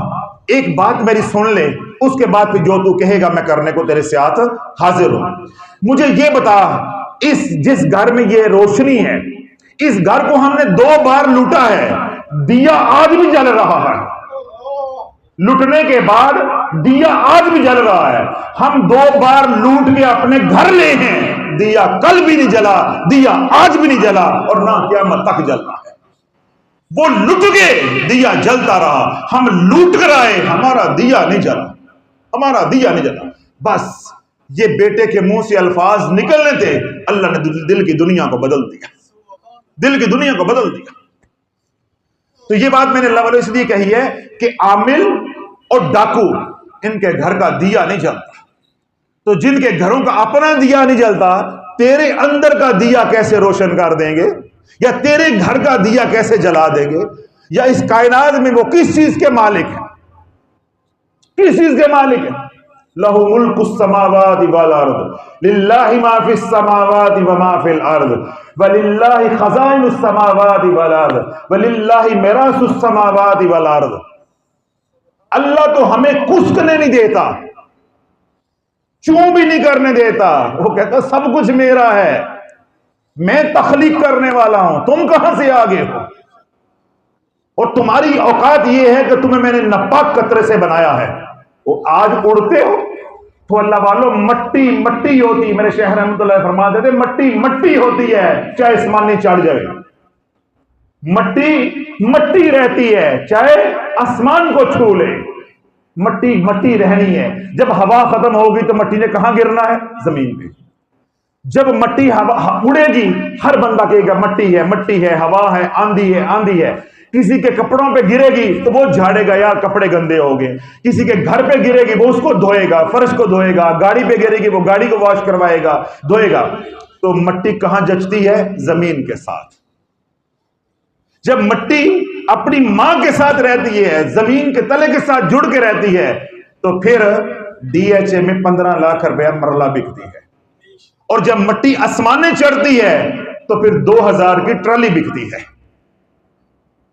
ایک بات میری سن لے، اس کے بعد پھر جو تو کہے گا میں کرنے کو تیرے ساتھ حاضر ہوں۔ مجھے یہ بتا، جس گھر میں یہ روشنی ہے، اس گھر کو ہم نے 2 بار لوٹا ہے، دیا آج بھی جل رہا ہے، لٹنے کے بعد دیا آج بھی جل رہا ہے۔ ہم 2 بار لوٹ کے اپنے گھر لے ہیں، دیا کل بھی نہیں جلا، دیا آج بھی نہیں جلا، اور نہ قیامت تک جلنا ہے۔ وہ لٹ گئے، دیا جلتا رہا، ہم لوٹ کر آئے، ہمارا دیا نہیں جلا، ہمارا دیا نہیں جلا۔ بس یہ بیٹے کے منہ سے الفاظ نکلنے تھے، اللہ نے دل کی دنیا کو بدل دیا، دل کی دنیا کو بدل دیا۔ تو یہ بات میں نے اللہ والے اس لیے کہی ہے کہ عامل اور ڈاکو ان کے گھر کا دیا نہیں جلتا، تو جن کے گھروں کا اپنا دیا نہیں جلتا، تیرے اندر کا دیا کیسے روشن کر دیں گے، یا تیرے گھر کا دیا کیسے جلا دیں گے، یا اس کائنات میں وہ کس چیز کے مالک ہیں، کس چیز کے مالک ہیں؟ لہ ملک السماوات والارض للہ ما فی السماوات وما فی الارض وللہ خزائن السماوات والارض وللہ میراث السماوات والارض۔ اللہ تو ہمیں کسکنے نہیں دیتا، چوں بھی نہیں کرنے دیتا، وہ کہتا سب کچھ میرا ہے، میں تخلیق کرنے والا ہوں، تم کہاں سے آگے ہو، اور تمہاری اوقات یہ ہے کہ تمہیں میں نے ناپاک قطرے سے بنایا ہے، وہ آج اڑتے ہو تو اللہ والوں مٹی مٹی ہوتی، میرے شیخ رحمۃ اللہ فرماتے تھے مٹی مٹی ہوتی ہے چاہے آسمانی چڑھ جائے، مٹی مٹی رہتی ہے چاہے آسمان کو چھو لے، مٹی مٹی رہنی ہے۔ جب ہوا ختم ہوگی تو مٹی نے کہاں گرنا ہے؟ زمین پہ۔ جب مٹی اڑے گی ہر بندہ کہے گا مٹی ہے مٹی ہے، ہوا ہے، آندھی ہے آندھی ہے۔ کسی کے کپڑوں پہ گرے گی تو وہ جھاڑے گا یار کپڑے گندے ہو گئے، کسی کے گھر پہ گرے گی وہ اس کو دھوئے گا، فرش کو دھوئے گا، گاڑی پہ گرے گی وہ گاڑی کو واش کروائے گا، دھوئے گا۔ تو مٹی کہاں جچتی ہے؟ زمین کے ساتھ۔ جب مٹی اپنی ماں کے ساتھ رہتی ہے، زمین کے تلے کے ساتھ جڑ کے رہتی ہے، تو پھر ڈی ایچ اے میں 15 لاکھ روپیہ مرلہ بکتی ہے، اور جب مٹی آسمانے چڑھتی ہے تو پھر 2000 کی ٹرالی بکتی ہے،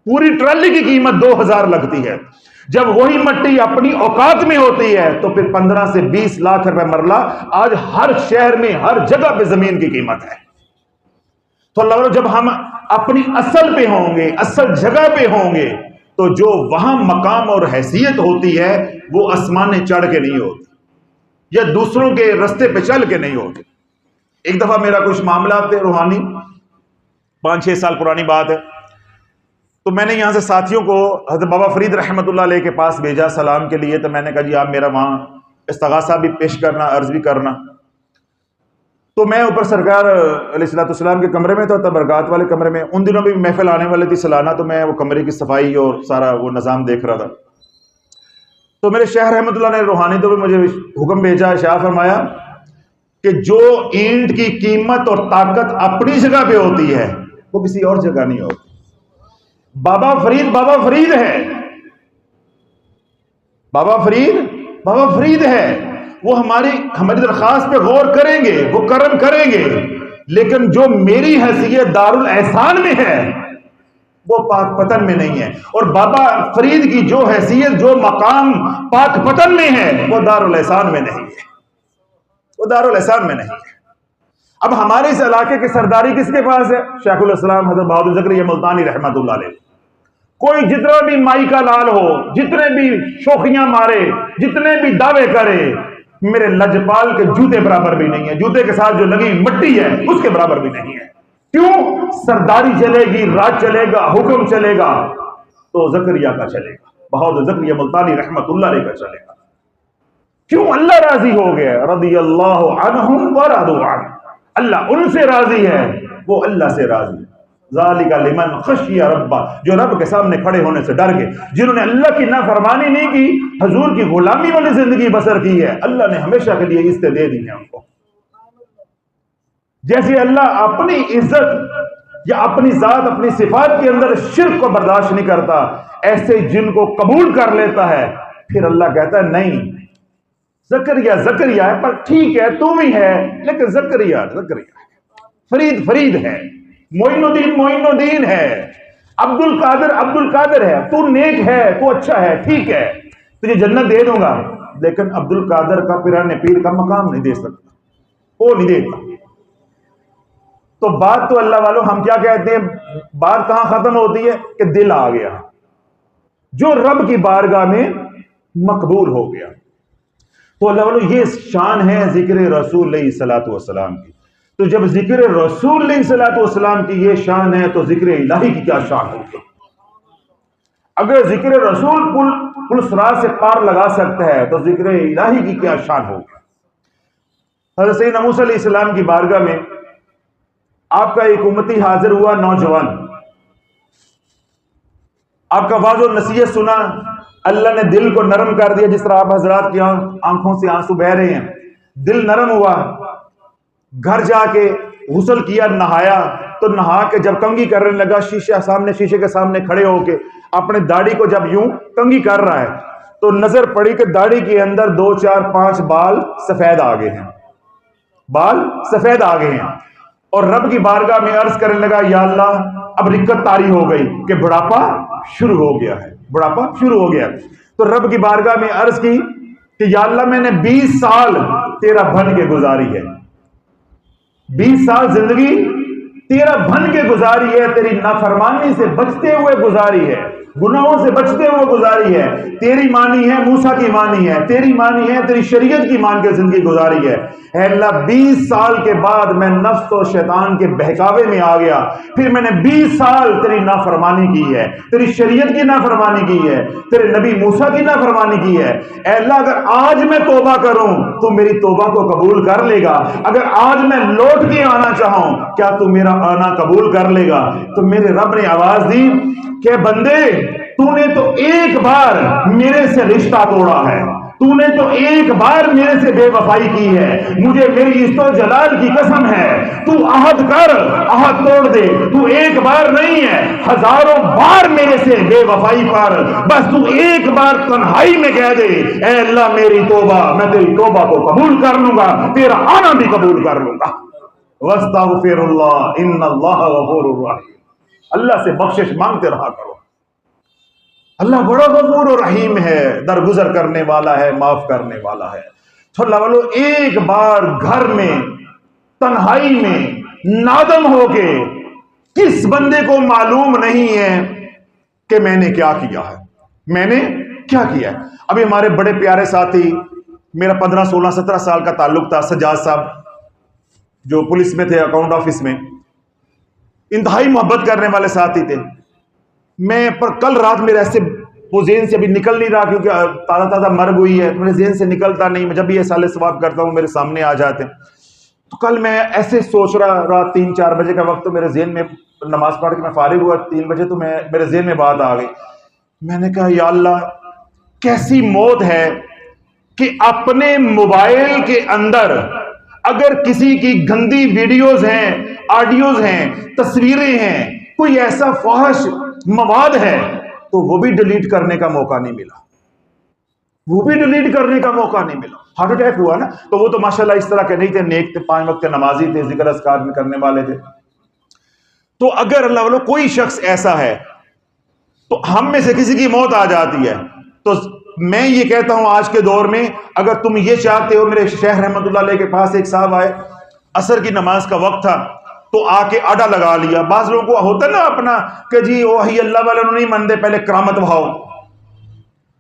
پوری ٹرالی کی قیمت 2000 لگتی ہے۔ جب وہی مٹی اپنی اوقات میں ہوتی ہے تو پھر 15 سے 20 لاکھ روپے مرلہ۔ آج ہر شہر میں ہر جگہ پہ زمین کی قیمت ہے۔ تو اللہ جب ہم اپنی اصل پہ ہوں گے، اصل جگہ پہ ہوں گے، تو جو وہاں مقام اور حیثیت ہوتی ہے وہ آسمانے چڑھ کے نہیں ہوتی، یا دوسروں کے رستے پہ چل کے نہیں ہوتی۔ ایک دفعہ میرا کچھ معاملات تھے روحانی، 5-6 سال پرانی بات ہے، تو میں نے یہاں سے ساتھیوں کو حضرت بابا فرید رحمۃ اللہ علیہ کے پاس بھیجا سلام کے لیے۔ تو میں نے کہا جی آپ میرا وہاں استغاثہ بھی پیش کرنا، عرض بھی کرنا۔ تو میں اوپر سرکار علیہ الصلوۃ والسلام کے کمرے میں تھا، تبرکات والے کمرے میں۔ ان دنوں بھی محفل آنے والی تھی سالانہ، تو میں وہ کمرے کی صفائی اور سارا وہ نظام دیکھ رہا تھا۔ تو میرے شیخ رحمۃ اللہ نے روحانی تو بھی مجھے حکم بھیجا، اشاع فرمایا کہ جو اینٹ کی قیمت اور طاقت اپنی جگہ پہ ہوتی ہے وہ کسی اور جگہ نہیں ہوتی۔ بابا فرید ہے، بابا فرید ہے، وہ ہماری درخواست پہ غور کریں گے، وہ کرم کریں گے، لیکن جو میری حیثیت دارالاحسان میں ہے وہ پاک پتن میں نہیں ہے، اور بابا فرید کی جو حیثیت، جو مقام پاک پتن میں ہے وہ دارالاحسان میں نہیں ہے، وہ دارالاحسان میں نہیں ہے۔ اب ہمارے اس علاقے کی سرداری کس کے پاس ہے؟ شیخ الاسلام حضرت بہادر زکریا ملتانی رحمت اللہ علیہ۔ کوئی جتنا بھی مائی کا لال ہو، جتنے بھی شوخیاں مارے، جتنے بھی دعوے کرے، میرے لجپال کے جوتے برابر بھی نہیں ہے، جوتے کے ساتھ جو لگی مٹی ہے اس کے برابر بھی نہیں ہے۔ کیوں؟ سرداری چلے گی، راج چلے گا، حکم چلے گا تو زکریا کا چلے گا، بہادر زکریا ملتانی رحمت اللہ علیہ کا چلے گا۔ کیوں؟ اللہ راضی ہو گیا، رضی اللہ عنہم ورضوا عنہ، اللہ ان سے راضی ہے، وہ اللہ سے راضی ہے۔ ذالک لمن خشی ربہ، جو رب کے سامنے کھڑے ہونے سے ڈر گئے، جنہوں نے اللہ کی نافرمانی نہیں کی، حضور کی غلامی والی زندگی بسر کی ہے، اللہ نے ہمیشہ کے لیے عزتیں دے دی ہیں ان کو۔ جیسے اللہ اپنی عزت یا اپنی ذات، اپنی صفات کے اندر شرک کو برداشت نہیں کرتا، ایسے جن کو قبول کر لیتا ہے، پھر اللہ کہتا ہے نہیں، زکریا زکریا ہے پر ٹھیک ہے تو بھی ہے، لیکن زکریا زکریا ہے، فرید فرید ہے، معین الدین ہے، عبد القادر ہے، تو نیک ہے، تو اچھا ہے، ٹھیک ہے، تجھے جنت دے دوں گا، لیکن عبد القادر کا پیرانے پیر کا مقام نہیں دے سکتا، وہ نہیں دیتا۔ تو بات تو اللہ والوں ہم کیا کہتے ہیں، بات کہاں ختم ہوتی ہے کہ دل آ گیا، جو رب کی بارگاہ میں مقبول ہو گیا۔ تو اللہ والوں یہ شان ہے ذکر رسول علیہ الصلوۃ والسلام کی۔ تو جب ذکر رسول علیہ الصلوۃ والسلام کی یہ شان ہے تو ذکر الہی کی کیا شان ہوگی؟ اگر ذکر رسول پل صراط سے پار لگا سکتا ہے تو ذکر الہی کی کیا شان ہوگی؟ حضرت سیدنا موسیٰ علیہ السلام کی بارگاہ میں آپ کا ایک امتی حاضر ہوا، نوجوان، آپ کا واضح و نصیحت سنا، اللہ نے دل کو نرم کر دیا، جس طرح آپ حضرات کی آنکھوں سے آنسو بہ رہے ہیں، دل نرم ہوا، گھر جا کے غسل کیا، نہایا، تو نہا کے جب کنگھی کرنے لگا، شیشے کے سامنے کھڑے ہو کے اپنے داڑھی کو جب یوں کنگھی کر رہا ہے تو نظر پڑی کہ داڑھی کے اندر 2 4 5 بال سفید آ گئے ہیں، بال سفید آ گئے ہیں، اور رب کی بارگاہ میں عرض کرنے لگا یا اللہ اب رکت طاری ہو گئی کہ بڑھاپا شروع ہو گیا ہے، بڑھاپا شروع ہو گیا۔ تو رب کی بارگاہ میں عرض کی کہ یا اللہ میں نے 20 سال تیرا بن کے گزاری ہے، 20 سال زندگی تیرا بن کے گزاری ہے، تیری نافرمانی سے بچتے ہوئے گزاری ہے، گناہوں سے بچتے ہوئے گزاری ہے، تیری مانی ہے، موسیٰ کی مانی ہے، تیری مانی ہے، تیری شریعت کی مان کے زندگی گزاری ہے۔ اے اللہ 20 سال کے بعد میں نفس و شیطان کے بہکاوے میں آ گیا، پھر میں نے 20 سال تیری نافرمانی کی ہے، تیری شریعت کی نافرمانی کی ہے، تیرے نبی موسیٰ کی نافرمانی کی ہے۔ اے اللہ اگر آج میں توبہ کروں تو میری توبہ کو قبول کر لے گا، اگر آج میں لوٹ کے آنا چاہوں کیا تو میرا آنا قبول کر لے گا؟ تو میرے رب نے آواز دی کہ بندے تو نے تو ایک بار میرے سے رشتہ توڑا ہے، تو نے تو ایک بار میرے سے بے وفائی کی ہے، مجھے میری عزت و جلال کی قسم ہے تو عہد کر، عہد توڑ دے، تو ایک بار نہیں ہے، ہزاروں بار میرے سے بے وفائی پر، بس تو ایک بار تنہائی میں کہہ دے اے اللہ میری توبہ، میں تیری توبہ کو قبول کر لوں گا، تیرا آنا بھی قبول کر لوں گا۔ واستغفر اللہ ان اللہ غفور الرحیم، اللہ سے بخشش مانگتے رہا کرو، اللہ بڑا غفور و رحیم ہے، درگزر کرنے والا ہے، معاف کرنے والا ہے۔ تو اللہ والو ایک بار گھر میں تنہائی میں نادم ہو کے، کس بندے کو معلوم نہیں ہے کہ میں نے کیا کیا ہے، میں نے کیا کیا ہے؟ ابھی ہمارے بڑے پیارے ساتھی، میرا 15 16 17 سال کا تعلق تھا، سجاد صاحب جو پولیس میں تھے، اکاؤنٹ آفس میں، انتہائی محبت کرنے والے ساتھی تھے۔ میں پر کل رات میرے ایسے وہ ذہن سے ابھی نکل نہیں رہا، کیونکہ تازہ مرگ ہوئی ہے، میرے ذہن سے نکلتا نہیں، میں جب بھی یہ سال ثواب کرتا ہوں میرے سامنے آ جاتے ہیں۔ تو کل میں ایسے سوچ رہا، رات 3 4 بجے کا وقت، تو میرے ذہن میں نماز پڑھ کے میں فارغ ہوا 3 بجے، تو میرے ذہن میں بات آ گئی، میں نے کہا یا اللہ کیسی موت ہے کہ اپنے موبائل کے اندر اگر کسی کی گندی ویڈیوز ہیں، آڈیوز ہیں، تصویریں ہیں، کوئی ایسا فحش مواد ہے تو وہ بھی ڈیلیٹ کرنے کا موقع نہیں ملا۔ وہ بھی ڈیلیٹ کرنے کا موقع نہیں ملا. ہارٹ اٹیک ہوا نا, تو وہ تو ماشاءاللہ اس طرح کے نہیں تھے, نیک تھے, 5 وقت نمازی تھے, ذکر اذکار میں کرنے والے تھے. تو اگر اللہ والوں کوئی شخص ایسا ہے تو ہم میں سے کسی کی موت آ جاتی ہے, تو میں یہ کہتا ہوں آج کے دور میں اگر تم یہ چاہتے ہو, میرے شیخ رحمت اللہ علیہ کے پاس ایک صاحب آئے, عصر کی نماز کا وقت تھا, تو آ کے آڈا لگا لیا. بعض لوگوں کو ہوتا ہے نا اپنا کہ جی وہی اللہ والے نہیں مانتے, پہلے کرامت بھاؤ,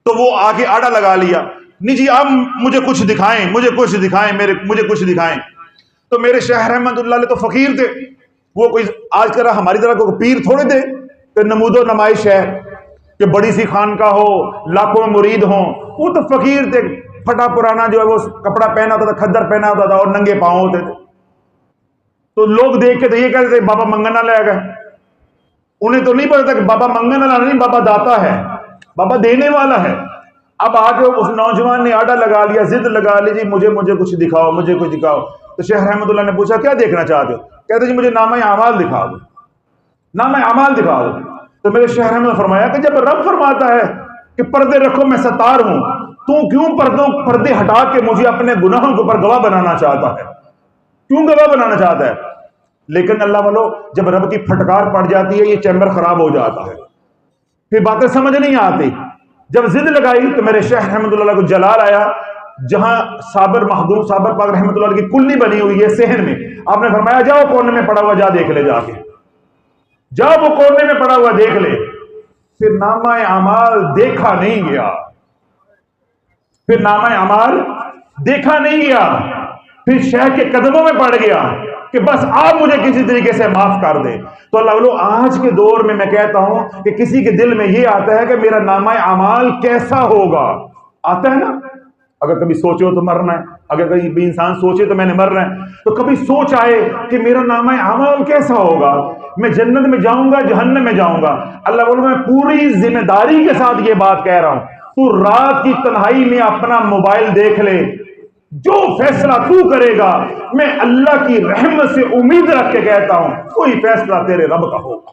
تو وہ آ کے آڈا لگا لیا. نہیں جی اب مجھے کچھ دکھائیں, مجھے کچھ دکھائیں. تو میرے شیخ رحمت اللہ علیہ تو فقیر تھے, وہ کوئی آج کل ہماری طرح کو پیر تھوڑے تھے کہ نمود و نمائش ہے کہ بڑی سی خانقاہ ہو, لاکھوں مرید ہوں. وہ تو فقیر تھے, پھٹا پرانا جو ہے وہ کپڑا پہنا ہوتا تھا, کھدر پہنا ہوتا تھا اور ننگے پاؤں ہوتے تھے. تو لوگ دیکھ کے تو یہ کہتے تھے بابا منگنا لے گئے. انہیں تو نہیں پتا تھا کہ بابا منگنا نہیں, بابا داتا ہے, بابا دینے والا ہے. اب آگے اس نوجوان نے آڈا لگا لیا, ضد لگا لی, جی مجھے کچھ دکھاؤ, مجھے کچھ دکھاؤ. تو شیخ رحمت اللہ نے پوچھا کیا دیکھنا چاہتے ہو؟ کہتے جی مجھے نامہ اعمال دکھا دو, نامہ اعمال دکھا دو. تو میرے شیخ رحمت نے فرمایا کہ جب رب فرماتا ہے کہ پردے رکھو میں ستار ہوں, تو کیوں پردے ہٹا کے مجھے اپنے گناہوں کے اوپر گواہ بنانا چاہتا ہے؟ کیوں گواہ بنانا چاہتا ہے؟ لیکن اللہ والو جب رب کی پھٹکار پڑ جاتی ہے یہ چیمبر خراب ہو جاتا ہے, پھر باتیں سمجھ نہیں آتی. جب ضد لگائی تو میرے شیخ رحمت اللہ کو جلال آیا, جہاں صابر محدود صابر پاک رحمت اللہ کی کلی بنی ہوئی ہے صحن میں. آپ نے فرمایا جاؤ کونے میں پڑا ہوا جا دیکھ لے, جا کے جاؤ وہ کونے میں پڑا ہوا دیکھ لے. پھر نامہ اعمال دیکھا نہیں گیا, پھر نامہ اعمال دیکھا نہیں گیا. پھر شیخ کے قدموں میں پڑ گیا کہ بس آپ مجھے کسی طریقے سے معاف کر دیں. تو اللہ آج کے دور میں کہتا ہوں کہ کسی کے دل میں یہ آتا ہے کہ میرا نامہ اعمال کیسا ہوگا, آتا ہے نا. اگر کبھی سوچے ہو تو مرنا ہے, اگر کبھی بھی انسان سوچے تو میں نے مرنا ہے, تو کبھی سوچ آئے کہ میرا نامہ اعمال کیسا ہوگا, میں جنت میں جاؤں گا جہنم میں جاؤں گا. اللہ بولو میں پوری ذمہ داری کے ساتھ یہ بات کہہ رہا ہوں, تو رات کی تنہائی میں اپنا موبائل دیکھ لے, جو فیصلہ تو کرے گا میں اللہ کی رحمت سے امید رکھ کے کہتا ہوں کوئی فیصلہ تیرے رب کا ہوگا.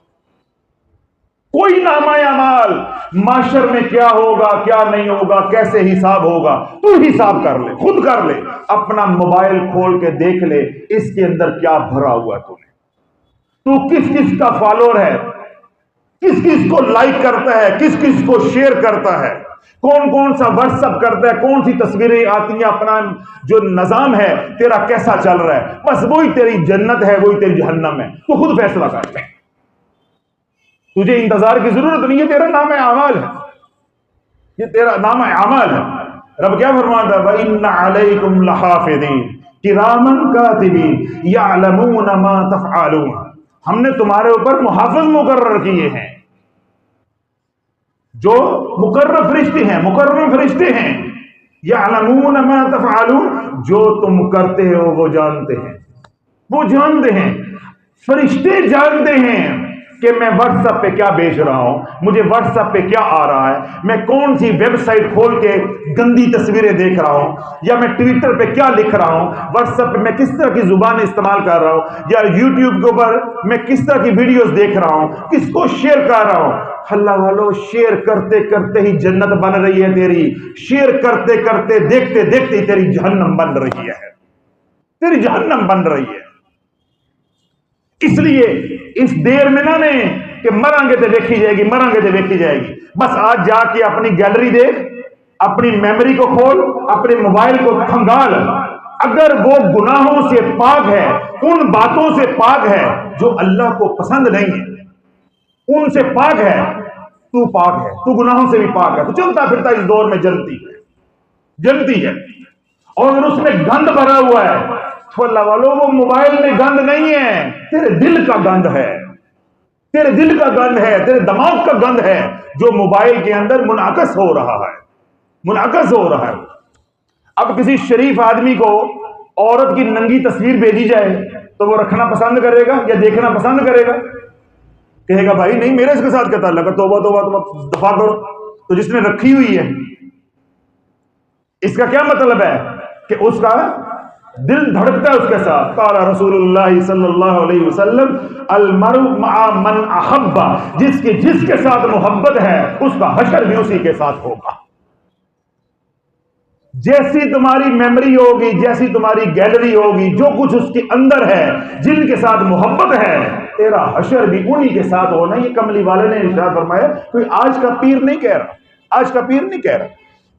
کوئی نامہ اعمال معاشر میں کیا ہوگا کیا نہیں ہوگا, کیسے حساب ہوگا, تو حساب کر لے, خود کر لے. اپنا موبائل کھول کے دیکھ لے اس کے اندر کیا بھرا ہوا ہے, تو کس کس کا فالوور ہے, کس کس کو لائک کرتا ہے, کس کس کو شیئر کرتا ہے, کون کون سا واٹس اپ کرتا ہے, کون سی تصویریں آتی ہیں, اپنا جو نظام ہے تیرا کیسا چل رہا ہے. بس وہی تیری جنت ہے, وہی تیری جہنم ہے, تو خود فیصلہ کر لے. تجھے انتظار کی ضرورت نہیں ہے, تیرا نام اعمال ہے, یہ تیرا نام اعمال ہے. رب کیا فرماتا ہے وَإِنَّ عَلَيْكُمْ لَحَافِظِينَ كِرَامًا كَاتِبِينَ يَعْلَمُونَ مَا تَفْعَلُونَ. ہم نے تمہارے اوپر محافظ مقرر کیے ہیں, جو مقرر فرشتے ہیں. یعلمون ما تفعلون, جو تم کرتے ہو وہ جانتے ہیں. فرشتے جانتے ہیں کہ میں واٹس ایپ پہ کیا بیچ رہا ہوں, مجھے واٹس ایپ پہ کیا آ رہا ہے, میں کون سی ویب سائٹ کھول کے گندی تصویریں دیکھ رہا ہوں, یا میں ٹویٹر پہ کیا لکھ رہا ہوں, واٹس ایپ پہ میں کس طرح کی زبان استعمال کر رہا ہوں, یا یوٹیوب کے اوپر میں کس طرح کی ویڈیوز دیکھ رہا ہوں, کس کو شیئر کر رہا ہوں. اللہ والو شیئر کرتے کرتے ہی جنت بن رہی ہے تیری, شیئر کرتے کرتے دیکھتے دیکھتے تیری جہنم بن رہی ہے, تیری جہنم بن رہی ہے. اس لیے اس دیر میں نہ کہ مریں گے تو دیکھی جائے گی. بس آج جا کے اپنی گیلری دیکھ, اپنی میموری کو کھول, اپنے موبائل کو کھنگال. اگر وہ گناہوں سے پاک ہے, ان باتوں سے پاک ہے جو اللہ کو پسند نہیں ہے, ان سے پاک ہے, تو پاک ہے, تو گناہوں سے بھی پاک ہے, تو چلتا پھرتا اس دور میں جلتی ہے. اور اگر اس میں گند بھرا ہوا ہے تو اللہ والو وہ موبائل میں گند نہیں ہے, تیرے دل کا گند ہے, تیرے دماغ کا گند ہے, جو موبائل کے اندر منعکس ہو رہا ہے. اب کسی شریف آدمی کو عورت کی ننگی تصویر بھیجی جائے تو وہ رکھنا پسند کرے گا یا دیکھنا پسند کرے گا؟ کہے گا بھائی نہیں, میرے اس کے ساتھ کیا تعلق ہے, توبہ تم دفاع کرو. تو جس نے رکھی ہوئی ہے اس کا کیا مطلب ہے کہ اس کا دل دھڑکتا ہے اس کے ساتھ. قال رسول اللہ صلی اللہ علیہ وسلم المرء مع من احب, جس کے ساتھ محبت ہے اس کا حشر بھی اسی کے ساتھ ہوگا. جیسی تمہاری میموری ہوگی، جیسی تمہاری گیلری ہوگی، جو کچھ اس کے اندر ہے، جن کے ساتھ محبت ہے، تیرا حشر بھی انہی کے ساتھ ہونا۔ یہ کملی والے نے ارشاد فرمایا، کوئی آج کا پیر نہیں کہہ رہا، آج کا پیر نہیں کہہ رہا۔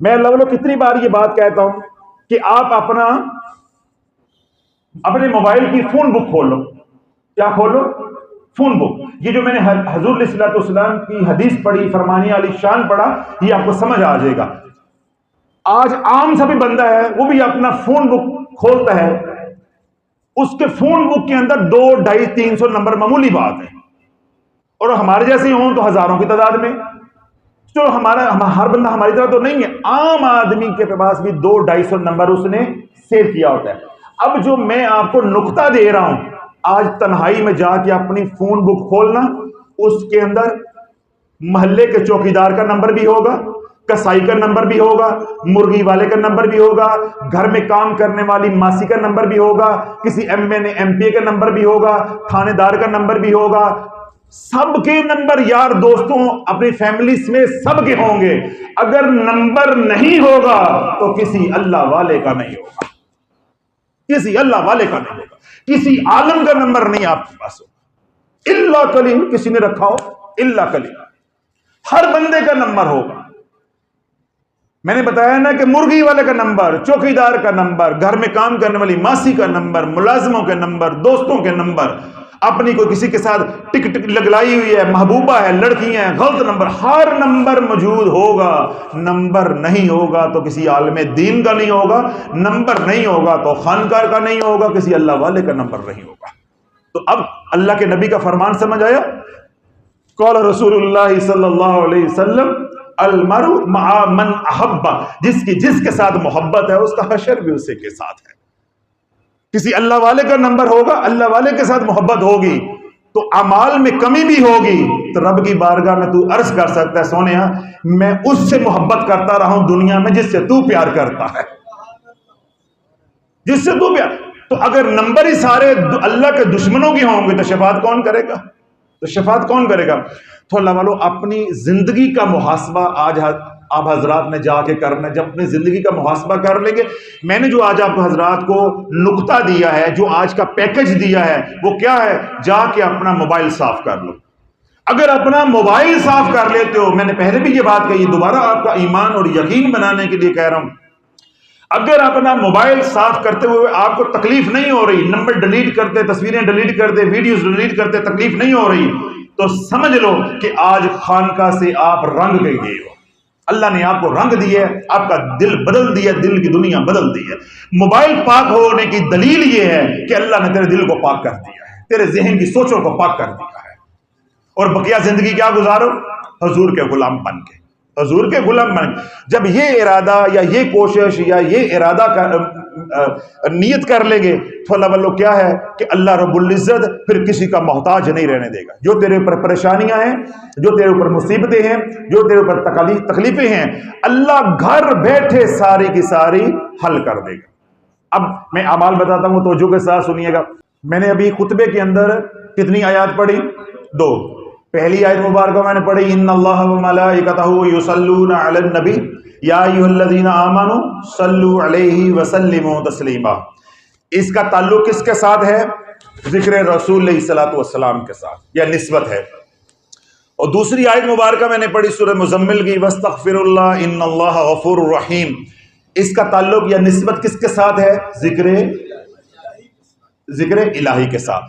میں لوگوں کتنی بار یہ بات کہتا ہوں کہ آپ اپنے موبائل کی فون بک کھولو۔ کیا کھولو؟ فون بک۔ یہ جو میں نے حضور علیہ الصلوۃ والسلام کی حدیث پڑھی، فرمانی علی شان پڑھا، یہ آپ کو سمجھ آ جائے گا۔ آج عام سا بھی بندہ ہے، وہ بھی اپنا فون بک کھولتا ہے، اس کے فون بک کے اندر 200, 250, 300 نمبر معمولی بات ہے، اور ہمارے جیسے ہوں تو ہزاروں کی تعداد میں۔ چلو ہر بندہ ہماری طرح تو نہیں ہے، عام آدمی کے پاس بھی 200, 250 نمبر اس نے سیو کیا ہوتا ہے۔ اب جو میں آپ کو نقطہ دے رہا ہوں، آج تنہائی میں جا کے اپنی فون بک کھولنا، اس کے اندر محلے کے چوکیدار کا نمبر بھی ہوگا، کسائی کا نمبر بھی ہوگا، مرغی والے کا نمبر بھی ہوگا، گھر میں کام کرنے والی ماسی کا نمبر بھی ہوگا، کسی M N A M P A کا نمبر بھی ہوگا، تھانے دار کا نمبر بھی ہوگا، سب کے نمبر یار دوستوں اپنی فیملیز میں سب کے ہوں گے۔ اگر نمبر نہیں ہوگا تو کسی اللہ والے کا نہیں ہوگا، کسی اللہ والے کا نہیں ہوگا، کسی عالم کا نمبر نہیں آپ کے پاس ہوگا، اللہ کلیم کسی نے رکھا ہو، اللہ کلیم ہر بندے کا نمبر ہوگا۔ میں نے بتایا نا کہ مرغی والے کا نمبر، چوکیدار کا نمبر، گھر میں کام کرنے والی ماسی کا نمبر، ملازموں کے نمبر، دوستوں کے نمبر، اپنی کوئی کسی کے ساتھ ٹک لگلائی ہوئی ہے، محبوبہ ہے، لڑکیاں ہیں، غلط نمبر، ہر نمبر موجود ہوگا۔ نمبر نہیں ہوگا تو کسی عالم دین کا نہیں ہوگا، نمبر نہیں ہوگا تو خانقاہ کا نہیں ہوگا، کسی اللہ والے کا نمبر نہیں ہوگا۔ تو اب اللہ کے نبی کا فرمان سمجھ آیا؟ قال رسول اللہ صلی اللہ علیہ وسلم المرء مع من احب، جس کے ساتھ محبت ہے اس کا حشر بھی اسی کے ساتھ ہے۔ کسی اللہ والے کا نمبر ہوگا، اللہ والے کے ساتھ محبت ہوگی تو اعمال میں کمی بھی ہوگی تو رب کی بارگاہ میں تو عرض کر سکتا ہے، سونیا میں اس سے محبت کرتا رہا ہوں دنیا میں جس سے تو پیار کرتا ہے، جس سے تو پیار۔ تو اگر نمبر ہی سارے اللہ کے دشمنوں کے ہوں گے تو شفاعت کون کرے گا؟ تو شفاعت کون کرے گا؟ تو اللہ والو اپنی زندگی کا محاسبہ آج آپ حضرات نے جا کے کرنا ہے۔ جب اپنی زندگی کا محاسبہ کر لیں گے، میں نے جو آج آپ حضرات کو نقطہ دیا ہے، جو آج کا پیکج دیا ہے، وہ کیا ہے؟ جا کے اپنا موبائل صاف کر لو۔ اگر اپنا موبائل صاف کر لیتے ہو، میں نے پہلے بھی یہ بات کہی، دوبارہ آپ کا ایمان اور یقین بنانے کے لیے کہہ رہا ہوں، اگر اپنا موبائل صاف کرتے ہوئے آپ کو تکلیف نہیں ہو رہی، نمبر ڈیلیٹ کرتے، تصویریں ڈیلیٹ کرتے، ویڈیوز ڈیلیٹ کرتے تکلیف نہیں ہو رہی، تو سمجھ لو کہ آج خانقاہ سے آپ رنگ گئے ہو۔ اللہ نے آپ کو رنگ دیا ہے، آپ کا دل بدل دیا، دل کی دنیا بدل دی ہے۔ موبائل پاک ہونے کی دلیل یہ ہے کہ اللہ نے تیرے دل کو پاک کر دیا ہے، تیرے ذہن کی سوچوں کو پاک کر دیا ہے، اور بقیہ زندگی کیا گزارو؟ حضور کے غلام بن کے، حضور کے غلام بن کے۔ جب یہ ارادہ یا یہ کوشش یا یہ ارادہ نیت کر لیں گے تو اللہ والو کیا ہے کہ اللہ رب العزت پھر کسی کا محتاج نہیں رہنے دے گا۔ جو تیرے اوپر پریشانیاں ہیں، جو تیرے اوپر مصیبتیں ہیں، جو تیرے اوپر تکلیفیں ہیں، اللہ گھر بیٹھے ساری کی ساری حل کر دے گا۔ اب میں اعمال بتاتا ہوں، توجہ کے ساتھ سنیے گا۔ میں نے ابھی خطبے کے اندر کتنی آیات پڑھی؟ 2۔ پہلی آیت مبارکہ میں نے پڑھی، ان اللہ وملائکتہ یصلون علی النبی یا ایھا الذین آمنوا صلوا علیہ وسلموا تسلیما۔ اس کا تعلق کس کے ساتھ ہے؟ ذکر رسول علیہ الصلوۃ والسلام کے ساتھ، یا نسبت ہے۔ اور دوسری آیت مبارکہ میں نے پڑھی سورہ مزمل کی، واستغفر اللہ ان اللہ غفور رحیم۔ اس کا تعلق یا نسبت کس کے ساتھ ہے؟ ذکر الہی کے ساتھ۔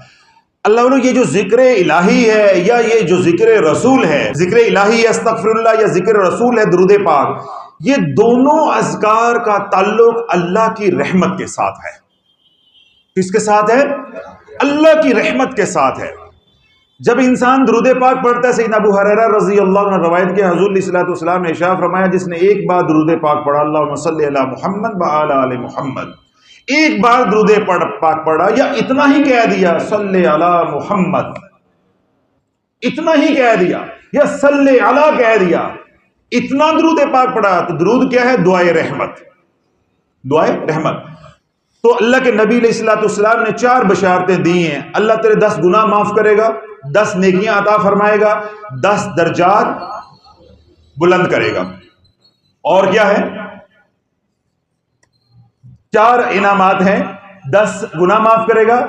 اللہ یہ جو ذکر الہی ہے یا یہ جو ذکر رسول ہے، ذکر الہی یا استغفر اللہ یا ذکر رسول ہے درود پاک، یہ دونوں اذکار کا تعلق اللہ کی رحمت کے ساتھ ہے۔ کس کے ساتھ ہے؟ اللہ کی رحمت کے ساتھ ہے۔ جب انسان درود پاک پڑھتا ہے، سیدنا ابو ہریرہ رضی اللہ عنہ روایت کے، حضور علیہ الصلوۃ والسلام نے ارشاد فرمایا، جس نے ایک بار درود پاک پڑھا، اللہم صلی علی محمد وعلی آل محمد، ایک بار درود پاک پڑھا یا اتنا ہی کہہ دیا صلی علی محمد، اتنا ہی کہہ دیا یا صلی علی کہہ دیا، اتنا درود پاک پڑھا، تو درود کیا ہے؟ دعائے رحمت، دعائے رحمت۔ تو اللہ کے نبی علیہ الصلوۃ والسلام نے 4 بشارتیں دی ہیں۔ اللہ تیرے 10 گناہ معاف کرے گا، 10 نیکیاں عطا فرمائے گا، 10 درجات بلند کرے گا، اور کیا ہے؟ 4 انعامات ہیں، 10 گناہ معاف کرے گا،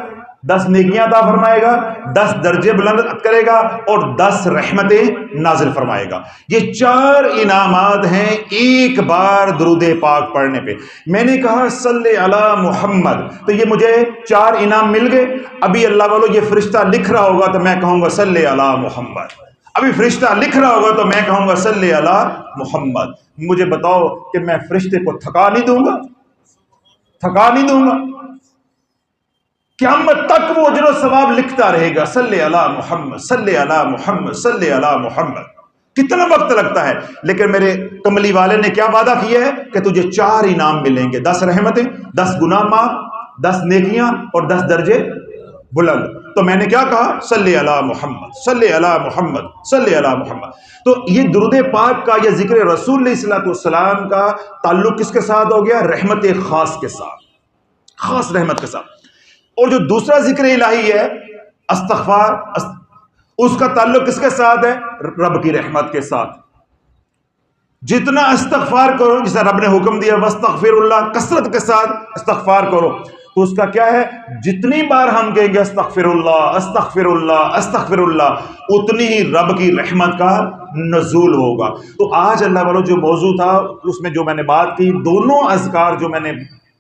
10 نیکیاں عطا فرمائے گا، 10 درجے بلند کرے گا اور 10 رحمتیں نازل فرمائے گا۔ یہ 4 انعامات ہیں ایک بار درود پاک پڑھنے پہ۔ میں نے کہا صلی علی محمد، تو یہ مجھے 4 انعام مل گئے۔ ابھی اللہ والو یہ فرشتہ لکھ رہا ہوگا تو میں کہوں گا صلی علی محمد، ابھی فرشتہ لکھ رہا ہوگا تو میں کہوں گا صلی علی محمد۔ مجھے بتاؤ کہ میں فرشتے کو تھکا نہیں دوں گا؟ تھکا نہیں دوں گا؟ قیامت تک وہ اجر و ثواب لکھتا رہے گا، صلی علی محمد صلی علی محمد صلی علی محمد۔ کتنا وقت لگتا ہے، لیکن میرے کملی والے نے کیا وعدہ کیا ہے کہ تجھے 4 انعام ملیں گے، 10 رحمتیں، 10 گناہ معاف، 10 نیکیاں اور 10 درجے بلند۔ تو میں نے کیا کہا؟ صلی علی محمد صلی علی محمد صلی علی محمد۔ تو یہ درود پاک کا، یہ ذکر رسول علیہ الصلوۃ والسلام کا تعلق کس کے ساتھ ہو گیا؟ رحمت خاص کے ساتھ، خاص رحمت کے ساتھ۔ اور جو دوسرا ذکر الہی ہے استغفار، اس کا تعلق کس کے ساتھ ہے؟ رب کی رحمت کے ساتھ۔ جتنا استغفار کرو، جسے رب نے حکم دیا واستغفر اللہ، کثرت کے ساتھ استغفار کرو، تو اس کا کیا ہے؟ جتنی بار ہم کہیں گے استغفر اللہ استغفر اللہ استغفر اللہ، اتنی ہی رب کی رحمت کا نزول ہوگا۔ تو آج اللہ والوں جو موضوع تھا اس میں جو میں نے بات کی، دونوں اذکار جو میں نے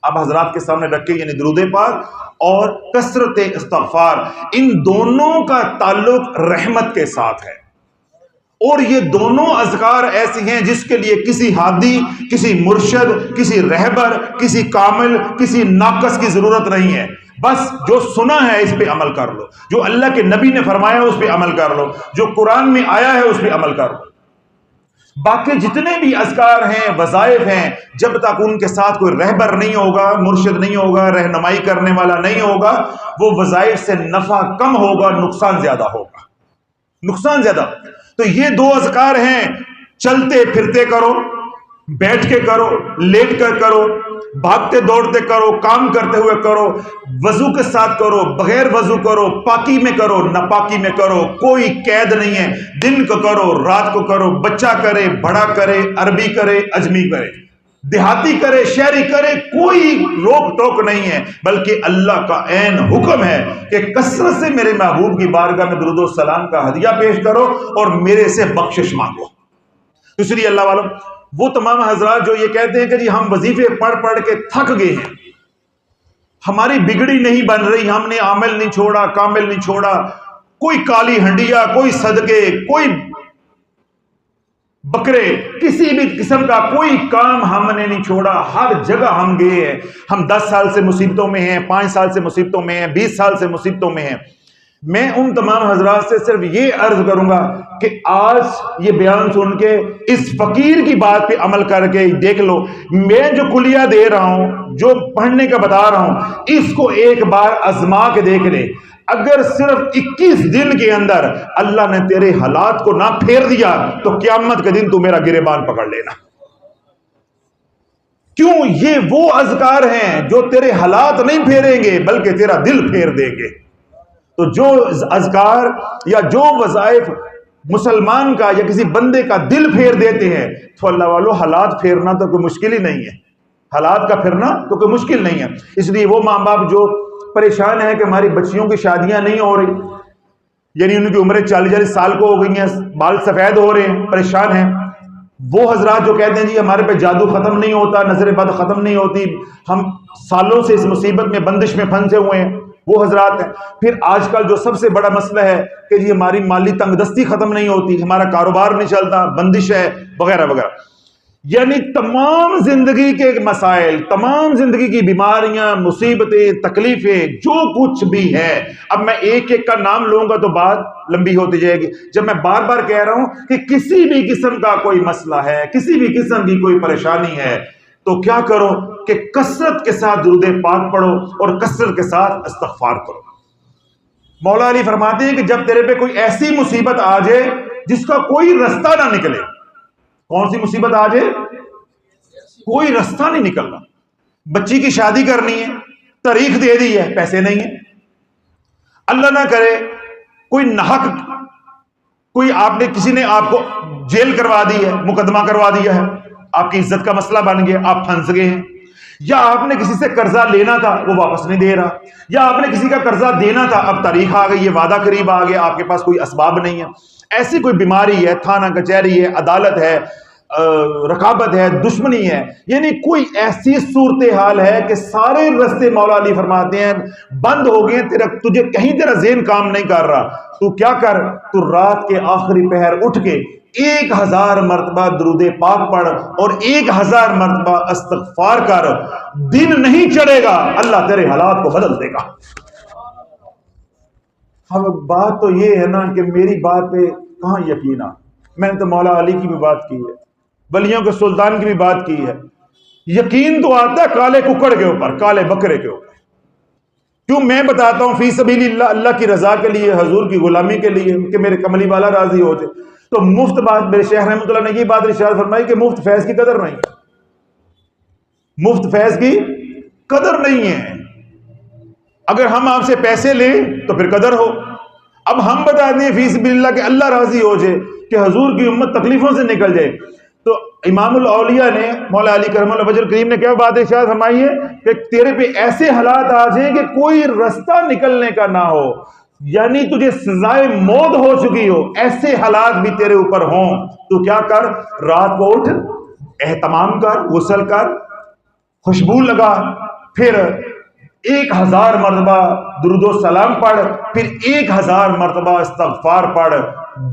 اب حضرات کے سامنے رکھے، یعنی درود پاک اور کثرت استغفار، ان دونوں کا تعلق رحمت کے ساتھ ہے۔ اور یہ دونوں اذکار ایسی ہیں جس کے لیے کسی ہادی، کسی مرشد، کسی رہبر، کسی کامل، کسی ناقص کی ضرورت نہیں ہے۔ بس جو سنا ہے اس پہ عمل کر لو، جو اللہ کے نبی نے فرمایا اس پہ عمل کر لو، جو قرآن میں آیا ہے اس پہ عمل کر لو۔ باقی جتنے بھی اذکار ہیں، وظائف ہیں، جب تک ان کے ساتھ کوئی رہبر نہیں ہوگا، مرشد نہیں ہوگا، رہنمائی کرنے والا نہیں ہوگا، وہ وظائف سے نفع کم ہوگا، نقصان زیادہ ہوگا، نقصان زیادہ۔ تو یہ 2 اذکار ہیں، چلتے پھرتے کرو، بیٹھ کے کرو، لیٹ کر کرو، بھاگتے دوڑتے کرو، کام کرتے ہوئے کرو، وضو کے ساتھ کرو، بغیر وضو کرو، پاکی میں کرو، ناپاکی میں کرو، کوئی قید نہیں ہے۔ دن کو کرو، رات کو کرو، بچہ کرے، بڑا کرے، عربی کرے، اجمی کرے، دیہاتی کرے، شہری کرے، کوئی روک ٹوک نہیں ہے، بلکہ اللہ کا عین حکم ہے کہ کثرت سے میرے محبوب کی بارگاہ میں درود و سلام کا ہدیہ پیش کرو اور میرے سے بخشش مانگو۔ اس لیے اللہ والوں، وہ تمام حضرات جو یہ کہتے ہیں کہ جی ہم وظیفے پڑھ پڑھ کے تھک گئے ہیں، ہماری بگڑی نہیں بن رہی، ہم نے عامل نہیں چھوڑا، کامل نہیں چھوڑا، کوئی کالی ہنڈیا، کوئی صدقے، کوئی بکرے، کسی بھی قسم کا کوئی کام ہم نے نہیں چھوڑا، ہر جگہ ہم گئے ہیں، ہم 10 سال سے مصیبتوں میں ہیں، 5 سال سے مصیبتوں میں ہیں، 20 سال سے مصیبتوں میں ہیں۔ میں ان تمام حضرات سے صرف یہ عرض کروں گا کہ آج یہ بیان سن کے اس فقیر کی بات پہ عمل کر کے دیکھ لو، میں جو کلیہ دے رہا ہوں، جو پڑھنے کا بتا رہا ہوں، اس کو ایک بار آزما کے دیکھ لے۔ اگر صرف 21 دن کے اندر اللہ نے تیرے حالات کو نہ پھیر دیا تو قیامت کے دن تو میرا گریبان پکڑ لینا۔ کیوں؟ یہ وہ اذکار ہیں جو تیرے حالات نہیں پھیریں گے بلکہ تیرا دل پھیر دیں گے۔ تو جو اذکار یا جو وظائف مسلمان کا یا کسی بندے کا دل پھیر دیتے ہیں، تو اللہ والو حالات پھیرنا تو کوئی مشکل ہی نہیں ہے، حالات کا پھرنا تو کوئی مشکل نہیں ہے۔ اس لیے وہ ماں باپ جو پریشان ہیں کہ ہماری بچیوں کی شادیاں نہیں ہو رہی، یعنی ان کی عمریں 40 سال کو ہو گئی ہیں، بال سفید ہو رہے ہیں، پریشان ہیں، وہ حضرات جو کہتے ہیں جی ہمارے پہ جادو ختم نہیں ہوتا، نظر بد ختم نہیں ہوتی، ہم سالوں سے اس مصیبت میں، بندش میں پھنسے ہوئے ہیں، وہ حضرات ہیں۔ پھر آج کل جو سب سے بڑا مسئلہ ہے کہ جی ہماری مالی تنگ دستی ختم نہیں ہوتی، ہمارا کاروبار نہیں چلتا، بندش ہے، وغیرہ وغیرہ۔ یعنی تمام زندگی کے مسائل، تمام زندگی کی بیماریاں، مصیبتیں، تکلیفیں، جو کچھ بھی ہے، اب میں ایک ایک کا نام لوں گا تو بات لمبی ہوتی جائے گی۔ جب میں بار بار کہہ رہا ہوں کہ کسی بھی قسم کا کوئی مسئلہ ہے، کسی بھی قسم کی کوئی پریشانی ہے، تو کیا کرو کہ کثرت کے ساتھ درود پاک پڑھو اور کثرت کے ساتھ استغفار کرو۔ مولا علی فرماتے ہیں کہ جب تیرے پہ کوئی ایسی مصیبت آ جائے جس کا کوئی رستہ نہ نکلے، کون سی مصیبت آ جائے؟ کوئی رستہ نہیں نکلنا، بچی کی شادی کرنی ہے، تاریخ دے دی ہے، پیسے نہیں ہیں، اللہ نہ کرے کوئی ناحق، کوئی کسی نے آپ کو جیل کروا دی ہے، مقدمہ کروا دیا ہے، آپ کی عزت کا مسئلہ بن گیا، آپ پھنس گئے ہیں، یا آپ نے کسی سے قرضہ لینا تھا وہ واپس نہیں دے رہا، یا آپ نے کسی کا قرضہ دینا تھا اب تاریخ آ گئی ہے، وعدہ قریب آ گیا، آپ کے پاس کوئی اسباب نہیں ہے، ایسی کوئی بیماری ہے، تھانہ کچہری ہے، عدالت ہے، رقابت ہے، دشمنی ہے، یعنی کوئی ایسی صورتحال ہے کہ سارے رستے مولا علی فرماتے ہیں بند ہو گئے، تجھے کہیں تیرا ذہن کام نہیں کر رہا، تو کیا کر، تو رات کے آخری پہر اٹھ کے 1000 مرتبہ درود پاک پڑھ اور 1000 مرتبہ استغفار کر، دن نہیں چڑھے گا اللہ تیرے حالات کو بدل دے گا۔ اب بات تو یہ ہے نا کہ میری بات پہ کہاں یقین آ، میں نے تو مولا علی کی بھی بات کی ہے، ولیوں کے سلطان کی بھی بات کی ہے، یقین تو آتا ہے کالے ککڑ کے اوپر، کالے بکرے کے اوپر۔ کیوں میں بتاتا ہوں فی سبیل اللہ، اللہ کی رضا کے لیے، حضور کی غلامی کے لیے کہ میرے کملی والا راضی ہو جائے۔ تو مفت بات، میرے شیخ رحمۃ اللہ نے یہ بات ارشاد فرمائی کہ مفت فیض کی قدر نہیں، مفت فیض کی قدر نہیں ہے۔ اگر ہم آپ سے پیسے لیں تو پھر قدر ہو۔ اب ہم بتا دیں فی سبیل اللہ کہ اللہ راضی ہو جائے، کہ حضور کی امت تکلیفوں سے نکل جائے، تو امام الاولیاء نے، مولا علی کرم اللہ وجہ الکریم نے کیا بات ارشاد فرمائی ہے کہ تیرے پہ ایسے حالات آ جائیں کہ کوئی رستہ نکلنے کا نہ ہو، یعنی تجھے سزائے موت ہو چکی ہو، ایسے حالات بھی تیرے اوپر ہوں، تو کیا کر، رات کو اٹھ، اہتمام کر، غسل کر، خوشبو لگا، پھر 1000 مرتبہ درود و سلام پڑھ، پھر 1000 مرتبہ استغفار پڑھ،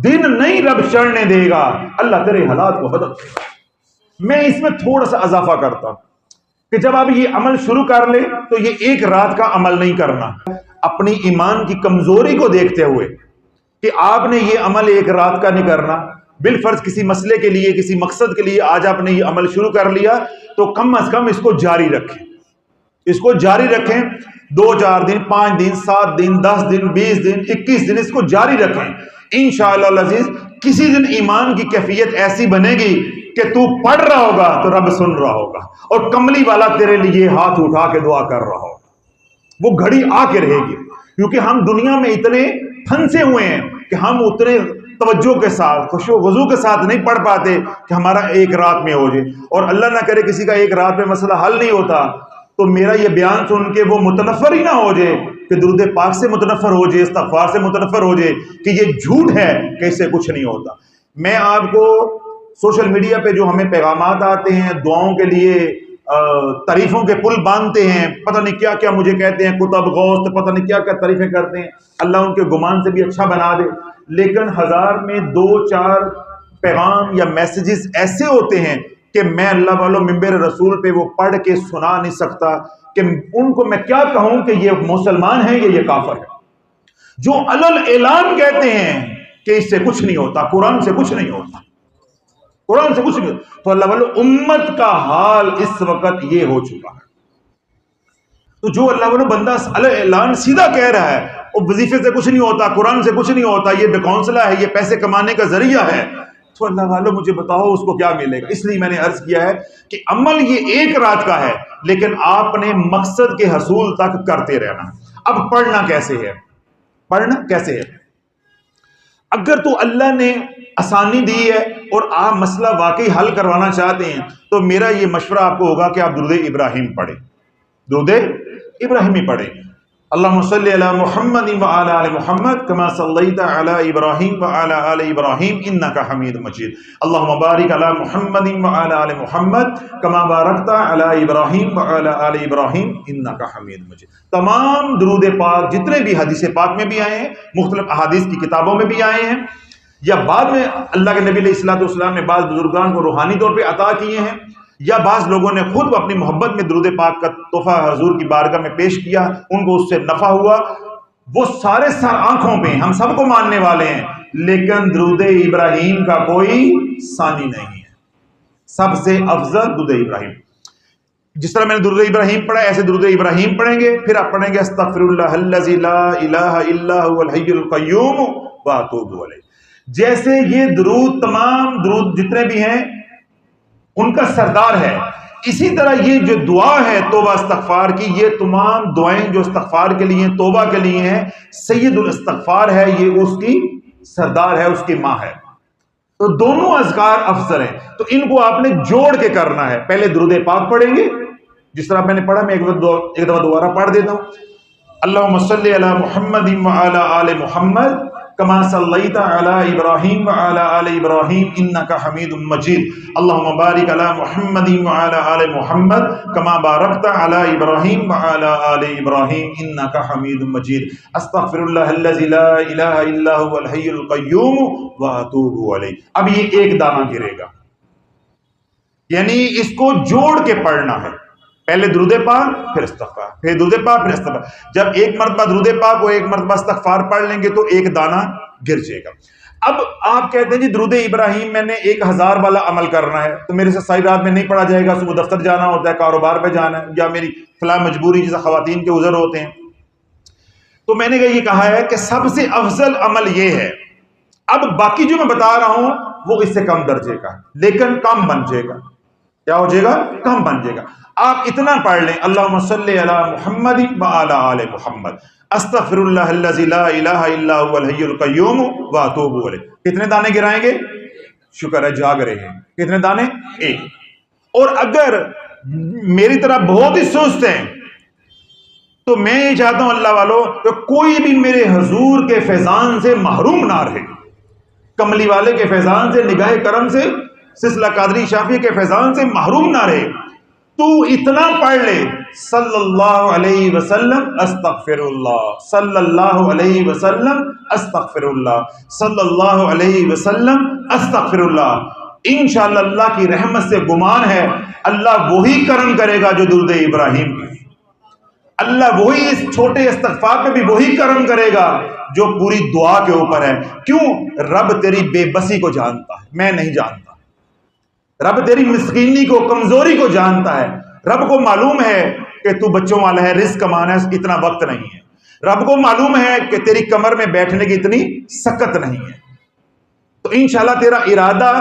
دن نہیں رب چڑھنے دے گا، اللہ تیرے حالات کو بدل دے گا۔ میں اس میں تھوڑا سا اضافہ کرتا ہوں کہ جب آپ یہ عمل شروع کر لیں تو یہ ایک رات کا عمل نہیں کرنا، اپنی ایمان کی کمزوری کو دیکھتے ہوئے کہ آپ نے یہ عمل ایک رات کا نہیں کرنا، بالفرض کسی مسئلے کے لیے، کسی مقصد کے لیے آج آپ نے یہ عمل شروع کر لیا تو کم از کم اس کو جاری رکھیں، اس کو جاری رکھیں، 2 4 دن، 5 دن، 7 دن، 10 دن، 20 دن، 21 دن، اس کو جاری رکھیں۔ انشاءاللہ العزیز کسی دن ایمان کی کیفیت ایسی بنے گی کہ تو پڑھ رہا ہوگا تو رب سن رہا ہوگا، اور کملی والا تیرے لیے ہاتھ اٹھا کے دعا کر رہا ہوگا، وہ گھڑی آ کے رہے گی، کیونکہ ہم دنیا میں اتنے پھنسے ہوئے ہیں کہ ہم اتنے توجہ کے ساتھ، خشوع و خضوع کے ساتھ نہیں پڑھ پاتے کہ ہمارا ایک رات میں ہو جائے، اور اللہ نہ کرے کسی کا ایک رات میں مسئلہ حل نہیں ہوتا تو میرا یہ بیان سن کے وہ متنفر ہی نہ ہو جائے، کہ درود پاک سے متنفر ہو جائے، استغفار سے متنفر ہو جائے کہ یہ جھوٹ ہے کہ اس سے کچھ نہیں ہوتا۔ میں آپ کو سوشل میڈیا پہ جو ہمیں پیغامات آتے ہیں دعاؤں کے لیے، تعریفوں کے پل باندھتے ہیں، پتہ نہیں کیا کیا مجھے کہتے ہیں، کتب غوث، پتہ نہیں کیا کیا تعریفیں کرتے ہیں، اللہ ان کے گمان سے بھی اچھا بنا دے، لیکن 1000 میں 2 4 پیغام یا میسیجز ایسے ہوتے ہیں کہ میں اللہ والوں ممبر رسول پہ وہ پڑھ کے سنا نہیں سکتا کہ ان کو میں کیا کہوں کہ یہ مسلمان ہیں یا یہ کافر ہے، جو علل اعلان کہتے ہیں کہ اس سے کچھ نہیں ہوتا، قرآن سے کچھ نہیں ہوتا، قرآن سے کچھ نہیں ہوتا۔ تو اللہ والوں امت کا حال اس وقت یہ ہو چکا ہے۔ تو جو اللہ والوں بندہ علل اعلان سیدھا کہہ رہا ہے وہ وظیفے سے کچھ نہیں ہوتا، قرآن سے کچھ نہیں ہوتا، یہ بے کونسلا ہے، یہ پیسے کمانے کا ذریعہ ہے، تو اللہ والوں مجھے بتاؤ اس کو کیا ملے گا؟ اس لیے میں نے عرض کیا ہے کہ عمل یہ ایک رات کا ہے، لیکن آپ نے مقصد کے حصول تک کرتے رہنا۔ اب پڑھنا کیسے ہے؟ پڑھنا کیسے ہے؟ اگر تو اللہ نے آسانی دی ہے اور آپ مسئلہ واقعی حل کروانا چاہتے ہیں تو میرا یہ مشورہ آپ کو ہوگا کہ آپ درود ابراہیم پڑھیں، درود ابراہیمی پڑھیں۔ اللہم صلی علی محمد وعلی آل محمد کما صلیت علی ابراہیم وعلی آل ابراہیم انک حمید مجید، اللہم بارک علی محمد وعلی آل محمد کما بارکت علی ابراہیم وعلی آل ابراہیم انک حمید مجید۔ تمام درود پاک جتنے بھی حدیث پاک میں بھی آئے ہیں، مختلف احادیث کی کتابوں میں بھی آئے ہیں، یا بعد میں اللہ کے نبی علیہ السلام نے بعض بزرگان کو روحانی طور پہ عطا کیے ہیں، یا بعض لوگوں نے خود اپنی محبت میں درود پاک کا تحفہ حضور کی بارگاہ میں پیش کیا، ان کو اس سے نفع ہوا، وہ سارے سر آنکھوں پہ ہم سب کو ماننے والے ہیں، لیکن درود ابراہیم کا کوئی ثانی نہیں ہے۔ سب سے افضل درود ابراہیم، جس طرح میں نے درود ابراہیم پڑھا ایسے درود ابراہیم پڑھیں گے، پھر آپ پڑھیں گے استغفر اللہ الذی لا الہ الا هو الحی القیوم واتوب الیہ۔ جیسے یہ درود، تمام درود جتنے بھی ہیں ان کا سردار ہے، اسی طرح یہ جو دعا ہے توبہ استغفار کی، یہ تمام دعائیں جو استغفار کے لیے، توبہ کے لیے ہیں، سید الاستغفار ہے، یہ اس کی سردار ہے، اس کی ماں ہے۔ تو دونوں اذکار افضل ہیں، تو ان کو آپ نے جوڑ کے کرنا ہے۔ پہلے درود پاک پڑھیں گے جس طرح میں نے پڑھا میں ایک دفعہ دوبارہ پڑھ دیتا ہوں. اللہم صلی علی محمد وعلی آل محمد کما صلیت علی ابراہیم وعلی آل ابراہیم انک حمید مجید. اللہم بارک علی محمد وعلی آل محمد کما بارکت علی ابراہیم وعلی آل ابراہیم انک حمید مجید. استغفر اللہ الذی لا الہ الا هو الحی القیوم واتوب الیہ. اب یہ ایک دانہ گرے گا، یعنی اس کو جوڑ کے پڑھنا ہے. پہلے درود پاک پھر استغفار، پھر درود پاک پھر استغفار. جب ایک مرتبہ درود پاک اور ایک مرتبہ استغفار پڑھ لیں گے تو ایک دانہ گر جائے گا. اب آپ کہتے ہیں جی درود ابراہیم میں نے 1000 والا عمل کرنا ہے تو میرے سے ساری رات میں نہیں پڑھا جائے گا، صبح دفتر جانا ہوتا ہے، کاروبار پہ جانا ہے، یا میری فلاں مجبوری جیسے خواتین کے عذر ہوتے ہیں. تو میں نے یہ کہا ہے کہ سب سے افضل عمل یہ ہے. اب باقی جو میں بتا رہا ہوں وہ اس سے کم درجے کا لیکن کم بن جائے گا. کیا ہو جائے گا؟ کم بن جائے گا. آپ اتنا پڑھ لیں اللہم صلی علی محمد وعلی آل محمد استغفر اللہ الذی لا الہ الا هو الحی القیوم واتوب الیہ. کتنے دانے گرائیں گے؟ شکر ہے جاگ رہے ہیں. کتنے دانے؟ ایک. اور اگر میری طرح بہت ہی سست ہیں تو میں یہ چاہتا ہوں اللہ والو کہ کوئی بھی میرے حضور کے فیضان سے محروم نہ رہے. کملی والے کے فیضان سے، نگاہ کرم سے، سلسلہ قادری شافی کے فیضان سے محروم نہ رہے. تو اتنا پڑھ لے صلی اللہ علیہ وسلم استغفر اللہ، صلی اللہ علیہ وسلم استغفر اللہ، صلی اللہ علیہ وسلم استغفر اللہ. انشاءاللہ اللہ کی رحمت سے گمان ہے اللہ وہی کرم کرے گا جو درود ابراہیم کی. اللہ وہی اس چھوٹے استغفار پہ بھی وہی کرم کرے گا جو پوری دعا کے اوپر ہے. کیوں؟ رب تیری بے بسی کو جانتا ہے، میں نہیں جانتا. رب تیری مسکینی کو، کمزوری کو جانتا ہے. رب کو معلوم ہے کہ تو بچوں والا ہے، رزق کمانا ہے، اتنا وقت نہیں ہے. رب کو معلوم ہے کہ تیری کمر میں بیٹھنے کی اتنی سکت نہیں ہے. تو انشاءاللہ تیرا ارادہ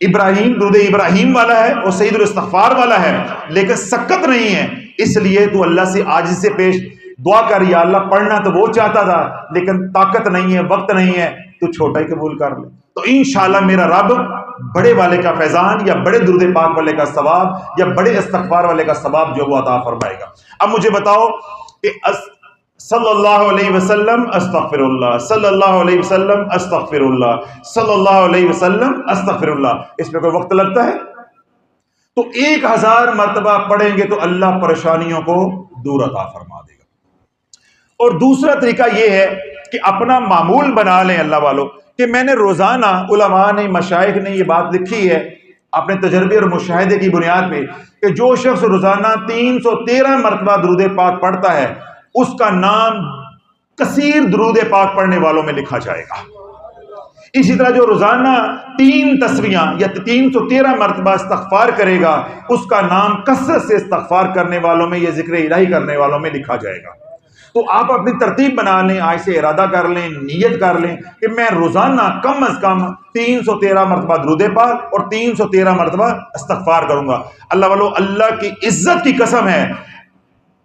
ابراہیم، درود ابراہیم والا ہے اور سید الاستغفار والا ہے، لیکن سکت نہیں ہے. اس لیے تو اللہ سے عاجز سے پیش دعا کر، یا اللہ پڑھنا تو وہ چاہتا تھا لیکن طاقت نہیں ہے، وقت نہیں ہے، تو چھوٹا ہی قبول کر لے. تو انشاءاللہ میرا رب بڑے والے کا فیضان یا بڑے درود پاک والے کا ثواب یا بڑے استغفار والے کا ثواب جو وہ عطا فرمائے گا. اب مجھے بتاؤ کہ صلی اللہ علیہ وسلم استغفر اللہ، صلی اللہ علیہ وسلم استغفر اللہ، صلی اللہ علیہ وسلم استغفر اللہ، اس میں کوئی وقت لگتا ہے؟ تو 1000 مرتبہ پڑھیں گے تو اللہ پریشانیوں کو دور عطا فرما دے گا. اور دوسرا طریقہ یہ ہے کہ اپنا معمول بنا لیں اللہ والوں کہ میں نے روزانہ، علماء نے، مشائخ نے یہ بات لکھی ہے اپنے تجربے اور مشاہدے کی بنیاد پہ کہ جو شخص روزانہ 313 مرتبہ درود پاک پڑھتا ہے اس کا نام کثیر درود پاک پڑھنے والوں میں لکھا جائے گا. اسی طرح جو روزانہ 3 تسبیحاں یا 313 مرتبہ استغفار کرے گا اس کا نام کثرت سے استغفار کرنے والوں میں، یہ ذکر الہی کرنے والوں میں لکھا جائے گا. تو آپ اپنی ترتیب بنا لیں، آج سے ارادہ کر لیں، نیت کر لیں کہ میں روزانہ کم از کم 313 مرتبہ درود پاک اور 313 مرتبہ استغفار کروں گا. اللہ والو اللہ کی عزت کی قسم ہے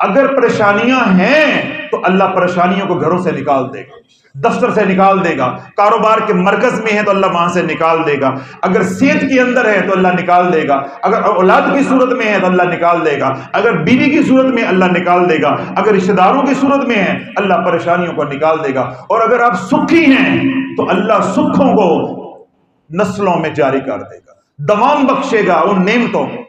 اگر پریشانیاں ہیں تو اللہ پریشانیوں کو گھروں سے نکال دے گا، دفتر سے نکال دے گا، کاروبار کے مرکز میں ہے تو اللہ وہاں سے نکال دے گا، اگر صحت کے اندر ہے تو اللہ نکال دے گا، اگر اولاد کی صورت میں ہے تو اللہ نکال دے گا، اگر بیوی کی صورت میں اللہ نکال دے گا، اگر رشتہ داروں کی صورت میں ہے اللہ پریشانیوں کو نکال دے گا. اور اگر آپ سکھی ہیں تو اللہ سکھوں کو نسلوں میں جاری کر دے گا، دوام بخشے گا ان نعمتوں کو.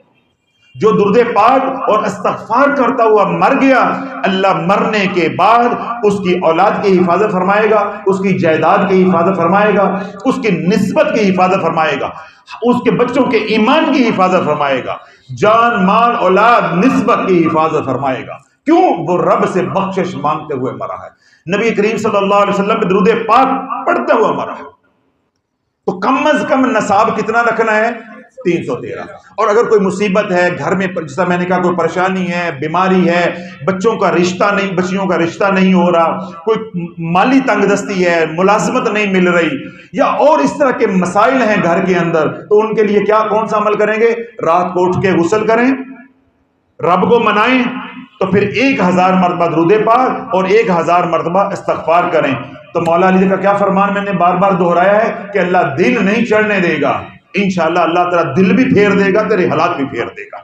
جو درود پاک اور استغفار کرتا ہوا مر گیا اللہ مرنے کے بعد اس کی اولاد کی حفاظت فرمائے گا، اس کی جائیداد کی حفاظت فرمائے گا، اس کی نسبت کی حفاظت فرمائے گا، اس کے بچوں کے ایمان کی حفاظت فرمائے گا، جان مال اولاد نسبت کی حفاظت فرمائے گا. کیوں؟ وہ رب سے بخشش مانگتے ہوئے مرا ہے، نبی کریم صلی اللہ علیہ وسلم پہ درود پاک پڑھتے ہوئے مرا ہے. تو کم از کم نصاب کتنا رکھنا ہے؟ 313. اور اگر کوئی مصیبت ہے گھر میں، جیسا میں نے کہا کوئی پریشانی ہے، بیماری ہے، بچوں کا رشتہ نہیں، بچیوں کا رشتہ نہیں ہو رہا، کوئی مالی تنگ دستی ہے، ملازمت نہیں مل رہی، یا اور اس طرح کے مسائل ہیں گھر کے اندر، تو ان کے لیے کون سا عمل کریں گے؟ رات کو اٹھ کے غسل کریں، رب کو منائیں، تو پھر 1000 مرتبہ درود پاک اور 1000 مرتبہ استغفار کریں. تو مولا علی کا کیا فرمان میں نے بار بار دہرایا ہے کہ اللہ دل نہیں چڑھنے دے گا. انشاءاللہ اللہ تعالیٰ دل بھی پھیر دے گا، تیرے حالات بھی پھیر دے گا.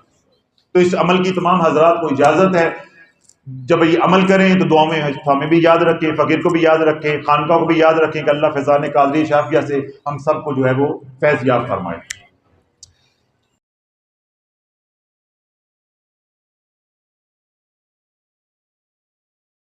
تو اس عمل کی تمام حضرات کو اجازت ہے، جب یہ عمل کریں تو دعا میں ہمیں بھی یاد رکھیں، فقیر کو بھی یاد رکھیں، خانقاہ کو بھی یاد رکھیں کہ اللہ فیضان قادری شافیہ سے ہم سب کو جو ہے وہ فیض یاب فرمائے۔